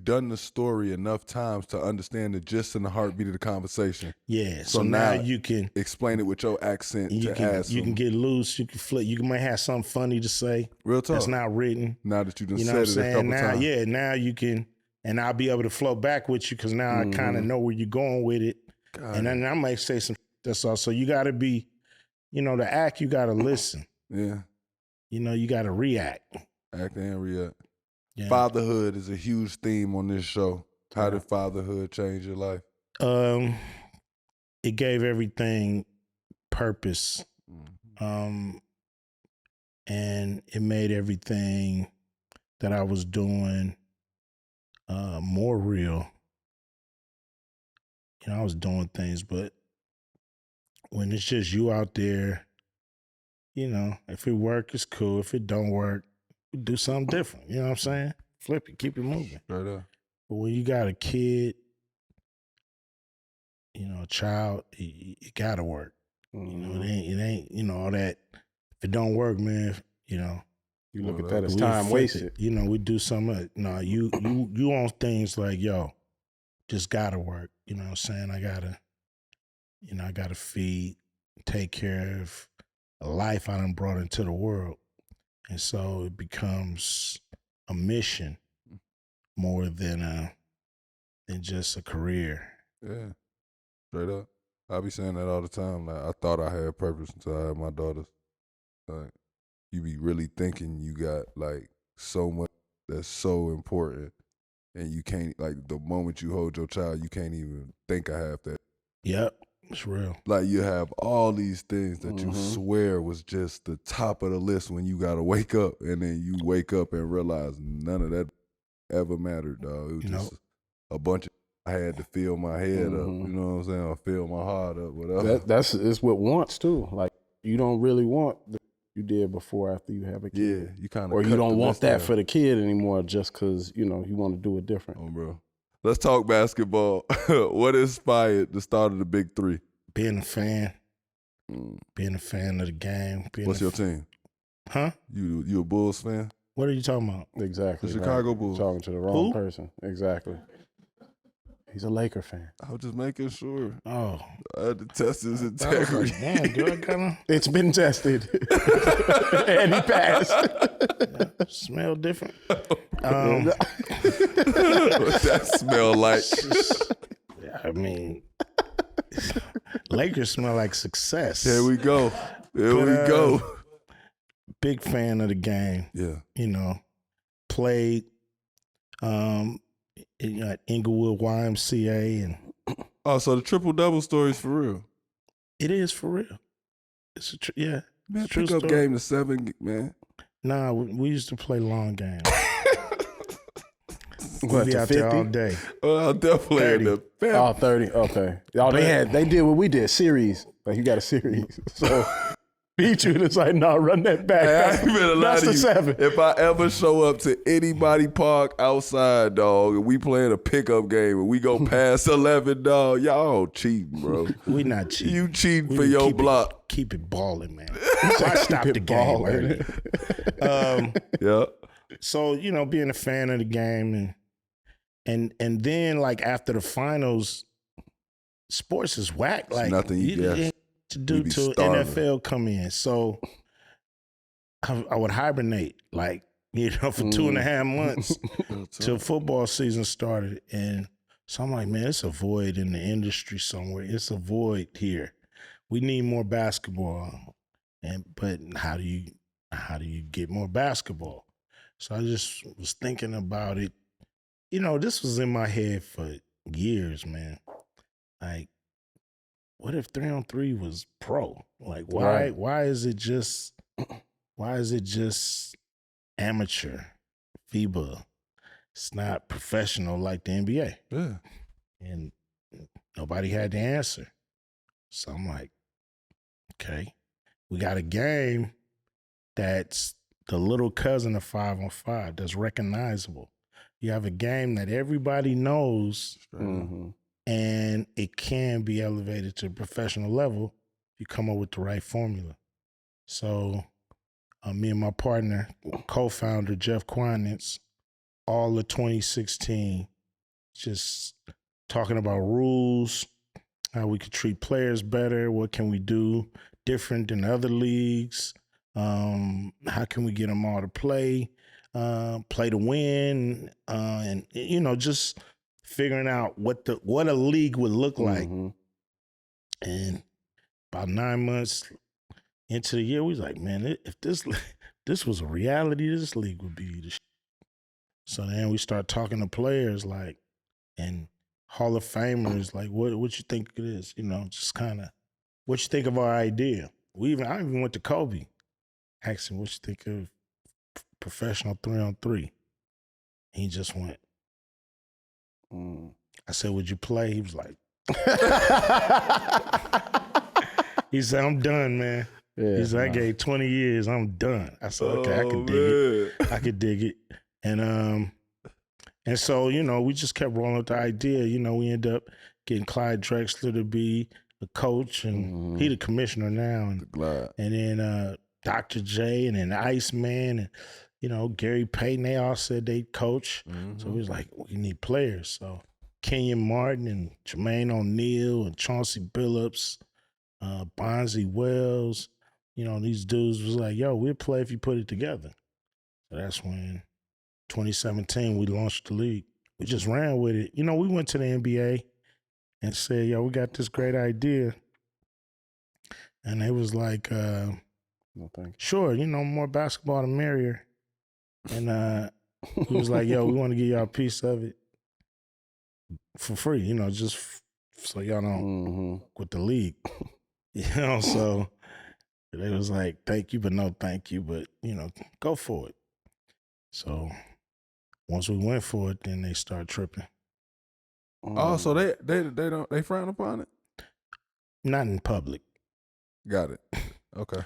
Speaker 1: done the story enough times to understand the gist and the heartbeat of the conversation.
Speaker 2: Yeah. So now you can
Speaker 1: explain it with your accent. You
Speaker 2: can get loose. You can flip. You might have something funny to say.
Speaker 1: Real talk.
Speaker 2: That's not written.
Speaker 1: Now that you done said it a couple times.
Speaker 2: Yeah. Now you can, and I'll be able to flow back with you because now I kind of know where you're going with it. And then I might say some. That's all. So you got to be, the act. You got to listen.
Speaker 1: Yeah.
Speaker 2: You got to react.
Speaker 1: Act and react.
Speaker 2: Yeah.
Speaker 1: Fatherhood is a huge theme on this show. How did fatherhood change your life?
Speaker 2: It gave everything purpose And it made everything that I was doing more real. You know, I was doing things, but when it's just you out there, you know, if it work, it's cool. If it don't work, do something different. You know what I'm saying? Flip it, keep it moving.
Speaker 1: Right up.
Speaker 2: But when you got a kid, you know, a child, it gotta work.
Speaker 3: Mm-hmm.
Speaker 2: You know, it ain't, you know, all that. If it don't work, man, you know,
Speaker 3: you look at that as time wasted.
Speaker 2: You know, we do something. No, you on things like, yo, just gotta work. You know what I'm saying? I gotta feed, take care of a life I done brought into the world. And so it becomes a mission more than just a career.
Speaker 1: Yeah, straight up. I be saying that all the time. Like, I thought I had purpose until I had my daughters. Like, you be really thinking you got like so much that's so important, and you can't, like, the moment you hold your child, you can't even think I have that.
Speaker 2: Yep, it's real.
Speaker 1: Like, you have all these things that you swear was just the top of the list when you gotta wake up, and then you wake up and realize none of that ever mattered, dog. It was just a bunch of I had to fill my head up, you know what I'm saying, or fill my heart up, whatever.
Speaker 3: It's what wants too. Like, you don't really want the you did before after you have a kid.
Speaker 1: Yeah, you kind of,
Speaker 3: or you don't want that for the kid anymore just because, you know, you want to do it different.
Speaker 1: Oh, bro. Let's talk basketball. What inspired the start of the Big Three?
Speaker 2: Being a fan. Being a fan of the game.
Speaker 1: What's your team?
Speaker 2: Huh?
Speaker 1: You a Bulls fan?
Speaker 2: What are you talking about?
Speaker 3: Exactly.
Speaker 1: The Chicago Bulls.
Speaker 3: Talking to the wrong person. Exactly. He's a Laker fan.
Speaker 1: I was just making sure.
Speaker 2: Oh.
Speaker 1: I had to test his integrity.
Speaker 2: Damn, do I kinda...
Speaker 3: It's been tested. And he passed.
Speaker 2: Smell different.
Speaker 1: What's that smell like?
Speaker 2: I mean, Lakers smell like success.
Speaker 1: Here we go. We go.
Speaker 2: Big fan of the game.
Speaker 1: Yeah.
Speaker 2: You know, played at Inglewood YMCA. And
Speaker 1: oh, so the triple-double story is for real?
Speaker 2: It is for real. It's a yeah.
Speaker 1: Man,
Speaker 2: it's a true
Speaker 1: pick up
Speaker 2: story.
Speaker 1: game to 7, man.
Speaker 2: Nah, we used to play long games.
Speaker 3: What,
Speaker 2: we be out 50? There all day.
Speaker 1: I'll definitely
Speaker 2: 30.
Speaker 3: Oh, 30. Okay. Oh, they did what we did, series. Like, you got a series. So beat you, and it's like, no, run that back. That's the 7.
Speaker 1: If I ever show up to anybody park outside, dog, and we playing a pickup game and we go past 11, dog, y'all cheating, bro.
Speaker 2: We not cheating.
Speaker 1: You cheating for your block.
Speaker 2: Keep it balling, man. So I stopped the game early.
Speaker 1: Yeah.
Speaker 2: So, you know, being a fan of the game and then, like, after the finals, sports is whack. Like,
Speaker 1: nothing you get
Speaker 2: to do till NFL come in. So I would hibernate, like, you know, for 2.5 months till football season started. And so I'm like, man, it's a void in the industry somewhere. It's a void here. We need more basketball. But how do you get more basketball? So I just was thinking about it. You know, this was in my head for years, man. Like, what if 3-on-3 was pro? Like, why is it just amateur, FIBA? It's not professional like the NBA.
Speaker 1: Yeah.
Speaker 2: And nobody had the answer. So I'm like, okay, we got a game that's the little cousin of 5-on-5 that's recognizable. You have a game that everybody knows, and it can be elevated to a professional level if you come up with the right formula. So me and my partner, co-founder Jeff Quinance, all of 2016, just talking about rules, how we could treat players better, what can we do different than other leagues, how can we get them all to play to win, and, you know, just figuring out what a league would look like. And about 9 months into the year, we was like, man, if this was a reality, this league would be the shit. So then we start talking to players, like, and Hall of Famers, like, what you think it is? You know, just kind of what you think of our idea. I even went to Kobe. Asked him, what you think of professional 3-on-3? He just went. I said, would you play? He was like, he said, I'm done, man.
Speaker 3: Yeah,
Speaker 2: he said, I gave 20 years, I'm done. I said, okay, I could dig it. I could dig it. And so, you know, we just kept rolling with the idea. You know, we ended up getting Clyde Drexler to be a coach, and he the commissioner now. And then Dr. J, and then Iceman, and, you know, Gary Payton, they all said they'd coach. So we was like, we need players. So Kenyon Martin and Jermaine O'Neal and Chauncey Billups, Bonzi Wells, you know, these dudes was like, yo, we'll play if you put it together. So that's when 2017 we launched the league. We just ran with it. You know, we went to the NBA and said, yo, we got this great idea. And they was like,
Speaker 3: no, thank you.
Speaker 2: Sure, you know, more basketball the merrier. And he was like, yo, we want to give y'all a piece of it for free, you know, just so y'all don't with the league. You know, so they was like, thank you, but no thank you, but, you know, go for it. So once we went for it, then they start tripping.
Speaker 1: Oh, so they frown upon it?
Speaker 2: Not in public.
Speaker 1: Got it. Okay.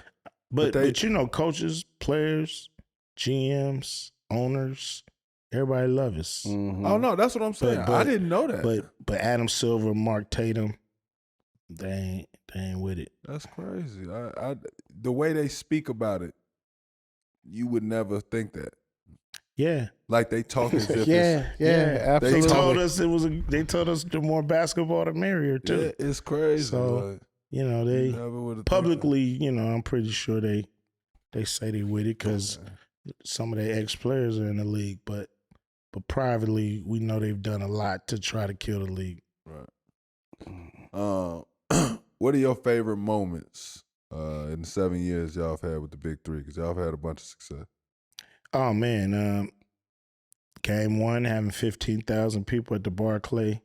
Speaker 2: But you know, coaches, players, GMs, owners, everybody love us.
Speaker 1: Oh no, that's what I'm saying. I didn't know that.
Speaker 2: But Adam Silver, Mark Tatum, they ain't with it.
Speaker 1: That's crazy. The way they speak about it, you would never think that.
Speaker 2: Yeah,
Speaker 1: like they talk as if
Speaker 3: absolutely.
Speaker 2: They told us they told us the more basketball the merrier too.
Speaker 1: Yeah, it's crazy.
Speaker 2: So you know, they publicly, you know, I'm pretty sure they say they with it because some of their ex-players are in the league, but privately, we know they've done a lot to try to kill the league.
Speaker 1: Right. What are your favorite moments in the 7 years y'all have had with the Big Three? Because y'all have had a bunch of success. Oh
Speaker 2: man, Game 1 having 15,000 people at the Barclays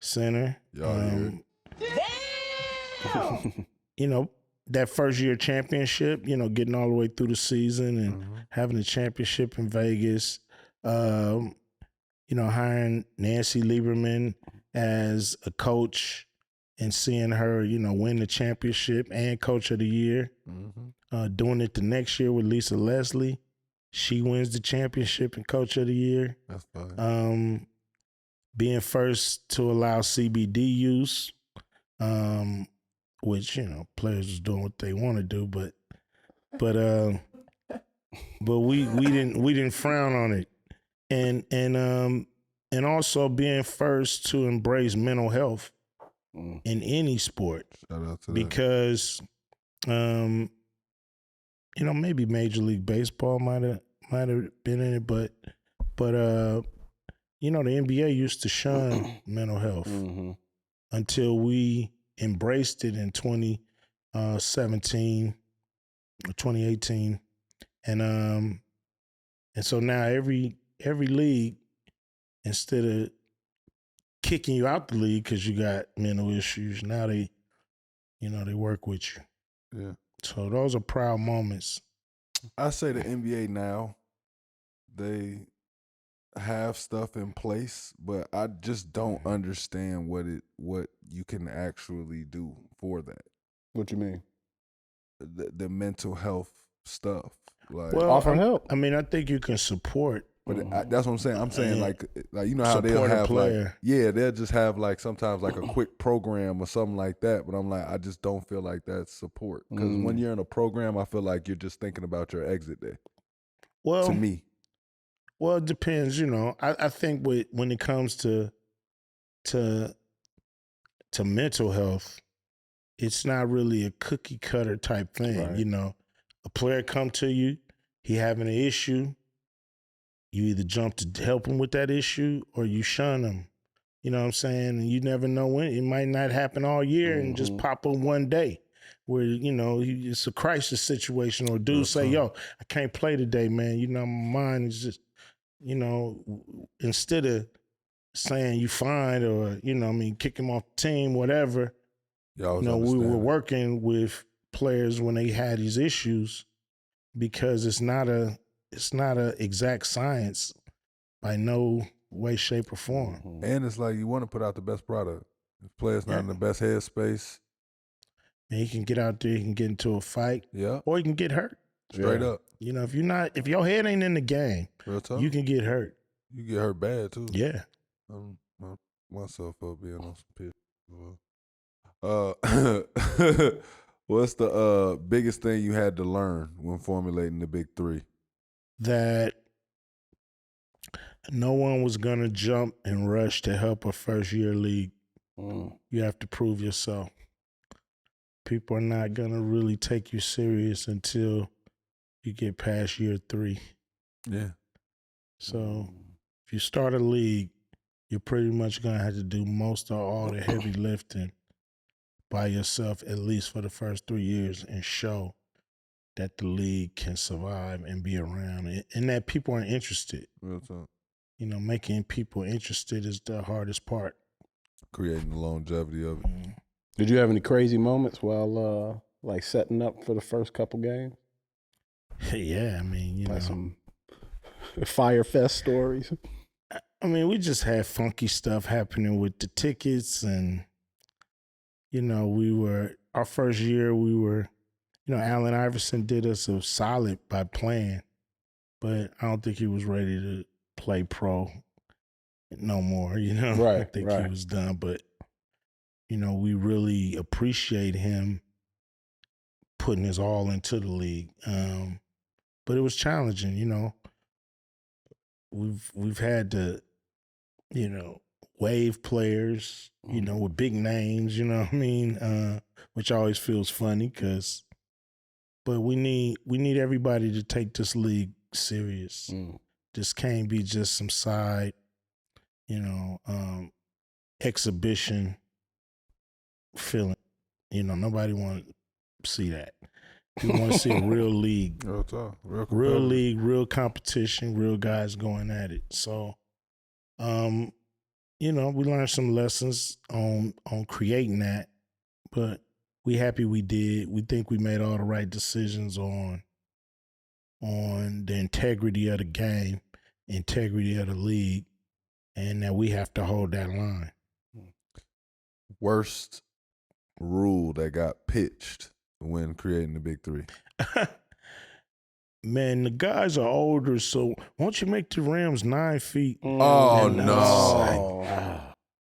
Speaker 2: Center.
Speaker 1: Y'all
Speaker 2: you know, that first year championship, you know, getting all the way through the season and having a championship in Vegas. You know, hiring Nancy Lieberman as a coach and seeing her, you know, win the championship and coach of the year. Doing it the next year with Lisa Leslie. She wins the championship and coach of the year.
Speaker 1: That's fine.
Speaker 2: Being first to allow CBD use, which, you know, players was doing what they want to do, but we didn't frown on it. And also being first to embrace mental health in any sport.
Speaker 1: Shout out to
Speaker 2: because you know, maybe Major League Baseball might have been in it, but you know, the NBA used to shun mental health until we embraced it in 2017 or 2018, and so now every league, instead of kicking you out the league because you got mental issues, now they work with you.
Speaker 1: Yeah.
Speaker 2: So those are proud moments.
Speaker 1: I say the NBA now, they have stuff in place, but I just don't understand what you can actually do for that.
Speaker 3: What you mean?
Speaker 1: The mental health stuff. Like,
Speaker 3: offer help.
Speaker 2: I mean, I think you can support.
Speaker 1: But that's what I'm saying. I'm saying like you know how they'll have like they'll just have like sometimes like a quick program or something like that. But I'm like, I just don't feel like that's support because when you're in a program, I feel like you're just thinking about your exit day.
Speaker 2: Well,
Speaker 1: to me,
Speaker 2: well, it depends. You know, I think when it comes to mental health, it's not really a cookie cutter type thing.
Speaker 3: Right.
Speaker 2: You know, a player come to you, he having an issue. You either jump to help him with that issue or you shun him. You know what I'm saying? And you never know when. It might not happen all year and just pop up one day where, you know, it's a crisis situation or dude say, yo, I can't play today, man. You know, my mind is just, you know, instead of saying you fine or, you know, I mean, kick him off the team, whatever, you know, we were working with players when they had these issues because it's not a exact science by no way, shape, or form.
Speaker 1: And it's like you want to put out the best product. If player's not in the best headspace,
Speaker 2: and he can get out there, he can get into a fight, or he can get hurt.
Speaker 1: Straight up.
Speaker 2: You know, if your head ain't in the game, you can get hurt.
Speaker 1: You get hurt bad too.
Speaker 2: Yeah.
Speaker 1: Myself up being on some pitch. What's the biggest thing you had to learn when formulating the big three?
Speaker 2: That no one was gonna jump and rush to help a first year league. You have to prove yourself. People are not gonna really take you serious until you get past year 3.
Speaker 1: Yeah.
Speaker 2: So if you start a league, you're pretty much gonna have to do most or all the heavy lifting by yourself, at least for the first 3 years, and show that the league can survive and be around, and that people are interested.
Speaker 1: Real talk.
Speaker 2: You know, making people interested is the hardest part.
Speaker 1: Creating the longevity of it.
Speaker 3: Did you have any crazy moments while like setting up for the first couple games?
Speaker 2: Yeah, I mean, you
Speaker 3: like
Speaker 2: know,
Speaker 3: some Fire Fest stories.
Speaker 2: I mean, we just had funky stuff happening with the tickets, and you know, our first year Allen Iverson did us a solid by playing, but I don't think he was ready to play pro no more. You know,
Speaker 3: right?
Speaker 2: I think he was done, but you know, we really appreciate him putting his all into the league. But it was challenging, you know. We've had to, you know, wave players, you know, with big names, you know what I mean? Which always feels funny but we need everybody to take this league serious. This can't be just some side, you know, exhibition feeling. You know, nobody want to see that. We want to see a real league.
Speaker 1: Real talk.
Speaker 2: Real league, real competition, real guys going at it. So, you know, we learned some lessons on creating that, but we happy we did. We think we made all the right decisions on the integrity of the game, integrity of the league, and that we have to hold that line.
Speaker 1: Worst rule that got pitched when creating the big three?
Speaker 2: Man, the guys are older, so won't you make the rims 9 feet?
Speaker 1: Oh, no.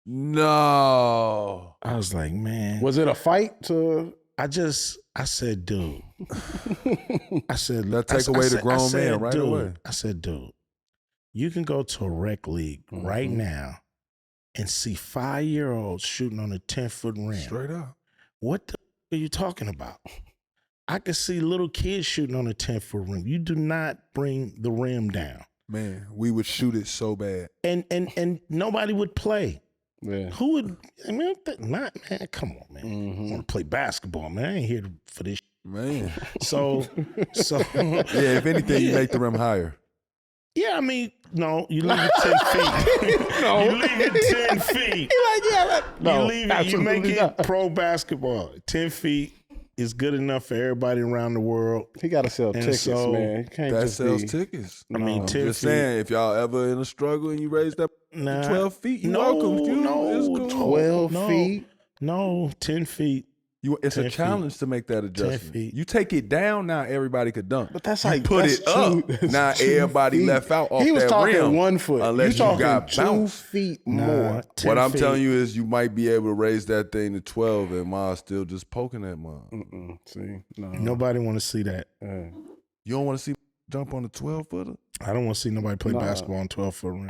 Speaker 1: No.
Speaker 2: I was like, man.
Speaker 3: Was it a fight
Speaker 2: I said, dude. I said,
Speaker 1: that take away the grown man right away.
Speaker 2: I said, dude, you can go to a rec league right now and see 5-year-olds shooting on a 10-foot rim.
Speaker 1: Straight up.
Speaker 2: What the are you talking about? I can see little kids shooting on a 10-foot rim. You do not bring the rim down.
Speaker 1: Man, we would shoot it so bad.
Speaker 2: And nobody would play.
Speaker 3: Yeah.
Speaker 2: Who would, I mean, man, come on, man. I want to play basketball, man. I ain't here for this.
Speaker 1: Man.
Speaker 2: So.
Speaker 1: Yeah, if anything, you make the rim higher.
Speaker 2: Yeah, I mean, no, you leave it 10 feet. No. You leave it 10 feet. You make it pro basketball. 10 feet is good enough for everybody around the world.
Speaker 3: He got to sell tickets, man.
Speaker 1: That sells tickets.
Speaker 2: I mean, 10
Speaker 1: just
Speaker 2: feet.
Speaker 1: Saying, if y'all ever in a struggle and you raise that 12 feet, you welcome. It's cool.
Speaker 3: 12 feet?
Speaker 2: No, 10 feet.
Speaker 1: It's a challenge to make that adjustment.
Speaker 2: 10 feet.
Speaker 1: You take it down, now everybody could dunk.
Speaker 3: But that's
Speaker 1: you
Speaker 3: like
Speaker 1: put it up. Now everybody left out off that rim.
Speaker 3: He was talking 1 foot.
Speaker 1: Unless you got
Speaker 3: 2 feet more.
Speaker 1: What I'm telling you is you might be able to raise that thing to 12 and Ma's still just poking that mom.
Speaker 3: See, no.
Speaker 2: Nobody want to see that.
Speaker 1: You don't want to see jump on the 12-footer?
Speaker 2: I don't want to see nobody play basketball on 12-foot rim.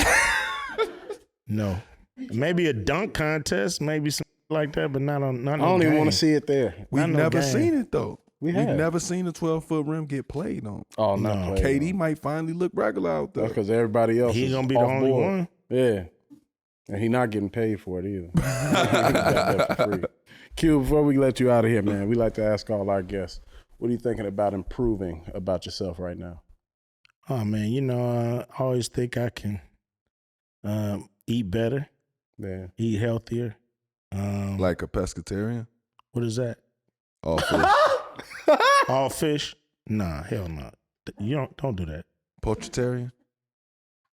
Speaker 2: No. Maybe a dunk contest, maybe something like that, but not on. Not
Speaker 3: I don't even want to see it there.
Speaker 1: We've never seen it though.
Speaker 3: We've
Speaker 1: never seen a 12-foot rim get played on.
Speaker 3: Oh no!
Speaker 1: KD might finally look regular out there
Speaker 3: because everybody else.
Speaker 2: He's gonna be the only one.
Speaker 3: Yeah, and he's not getting paid for it either. He got that for free. Q, before we let you out of here, man, we like to ask all our guests, what are you thinking about improving about yourself right now?
Speaker 2: Oh man, you know, I always think I can eat better, eat healthier.
Speaker 1: Like a pescatarian?
Speaker 2: What is that?
Speaker 1: Oh,
Speaker 2: All fish? Nah, hell no. You don't do that.
Speaker 1: Poachitarian?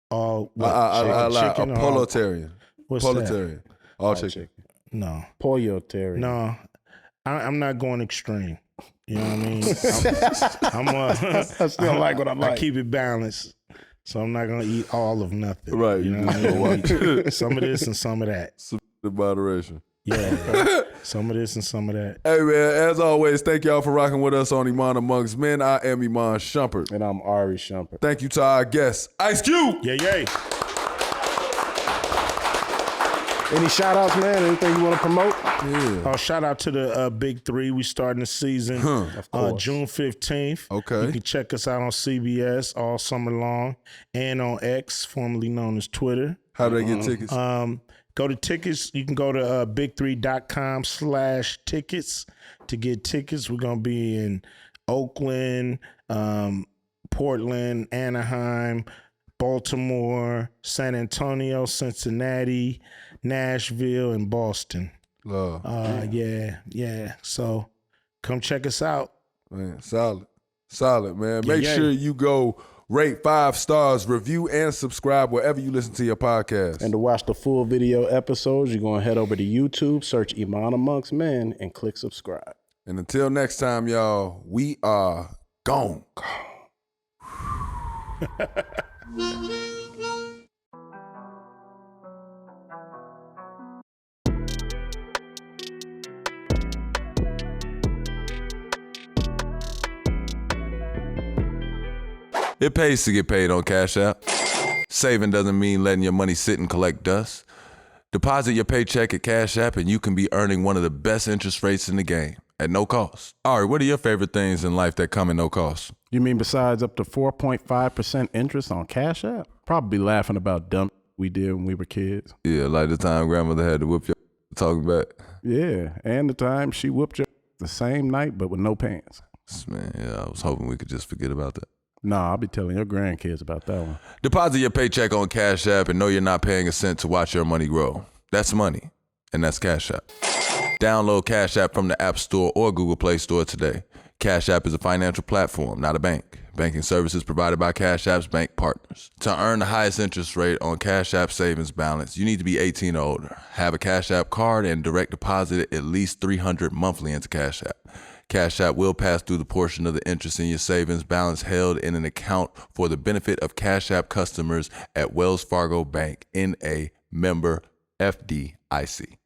Speaker 2: All
Speaker 1: I
Speaker 2: chicken?
Speaker 1: A politarian.
Speaker 2: What's
Speaker 1: Politarian. All chicken.
Speaker 2: No.
Speaker 3: Pollo-tarian.
Speaker 2: No. I'm not going extreme. You know what I mean?
Speaker 3: I still like what I like.
Speaker 2: I keep it balanced. So I'm not gonna eat all of nothing.
Speaker 1: Right.
Speaker 2: You know what I mean? Some of this and some of that.
Speaker 1: The moderation.
Speaker 2: Yeah. Some of this and some of that.
Speaker 1: Hey man, as always, thank y'all for rocking with us on Iman Amongst Men. I am Iman Shumpert.
Speaker 3: And I'm Ahrii Shumpert.
Speaker 1: Thank you to our guests, Ice Cube.
Speaker 2: Yeah.
Speaker 3: Any shout outs, man? Anything you want to promote?
Speaker 2: Yeah. Shout out to the Big Three. We starting the season
Speaker 3: Of course.
Speaker 2: June 15th.
Speaker 1: Okay.
Speaker 2: You can check us out on CBS all summer long and on X, formerly known as Twitter.
Speaker 1: How do they get tickets?
Speaker 2: Go to tickets. You can go to big3.com/tickets to get tickets. We're going to be in Oakland, Portland, Anaheim, Baltimore, San Antonio, Cincinnati, Nashville, and Boston.
Speaker 1: Love.
Speaker 2: Yeah. So come check us out.
Speaker 1: Man, solid, man. Make sure you go rate 5 stars, review, and subscribe wherever you listen to your podcast.
Speaker 3: And to watch the full video episodes, you're going to head over to YouTube, search Iman Amongst Men, and click subscribe.
Speaker 1: And until next time, y'all, we are gone.
Speaker 4: It pays to get paid on Cash App. Saving doesn't mean letting your money sit and collect dust. Deposit your paycheck at Cash App and you can be earning one of the best interest rates in the game at no cost. Ahrii, what are your favorite things in life that come at no cost?
Speaker 3: You mean besides up to 4.5% interest on Cash App? Probably laughing about dumb we did when we were kids.
Speaker 4: Yeah, like the time grandmother had to whip your talking back.
Speaker 3: Yeah, and the time she whooped your the same night but with no pants.
Speaker 4: Man, yeah, I was hoping we could just forget about that.
Speaker 3: Nah, I'll be telling your grandkids about that one.
Speaker 4: Deposit your paycheck on Cash App and know you're not paying a cent to watch your money grow. That's money, and that's Cash App. Download Cash App from the App Store or Google Play Store today. Cash App is a financial platform, not a bank. Banking services provided by Cash App's bank partners. To earn the highest interest rate on Cash App savings balance, you need to be 18 or older, have a Cash App card, and direct deposit at least $300 monthly into Cash App. Cash App will pass through the portion of the interest in your savings balance held in an account for the benefit of Cash App customers at Wells Fargo Bank, N.A., member FDIC.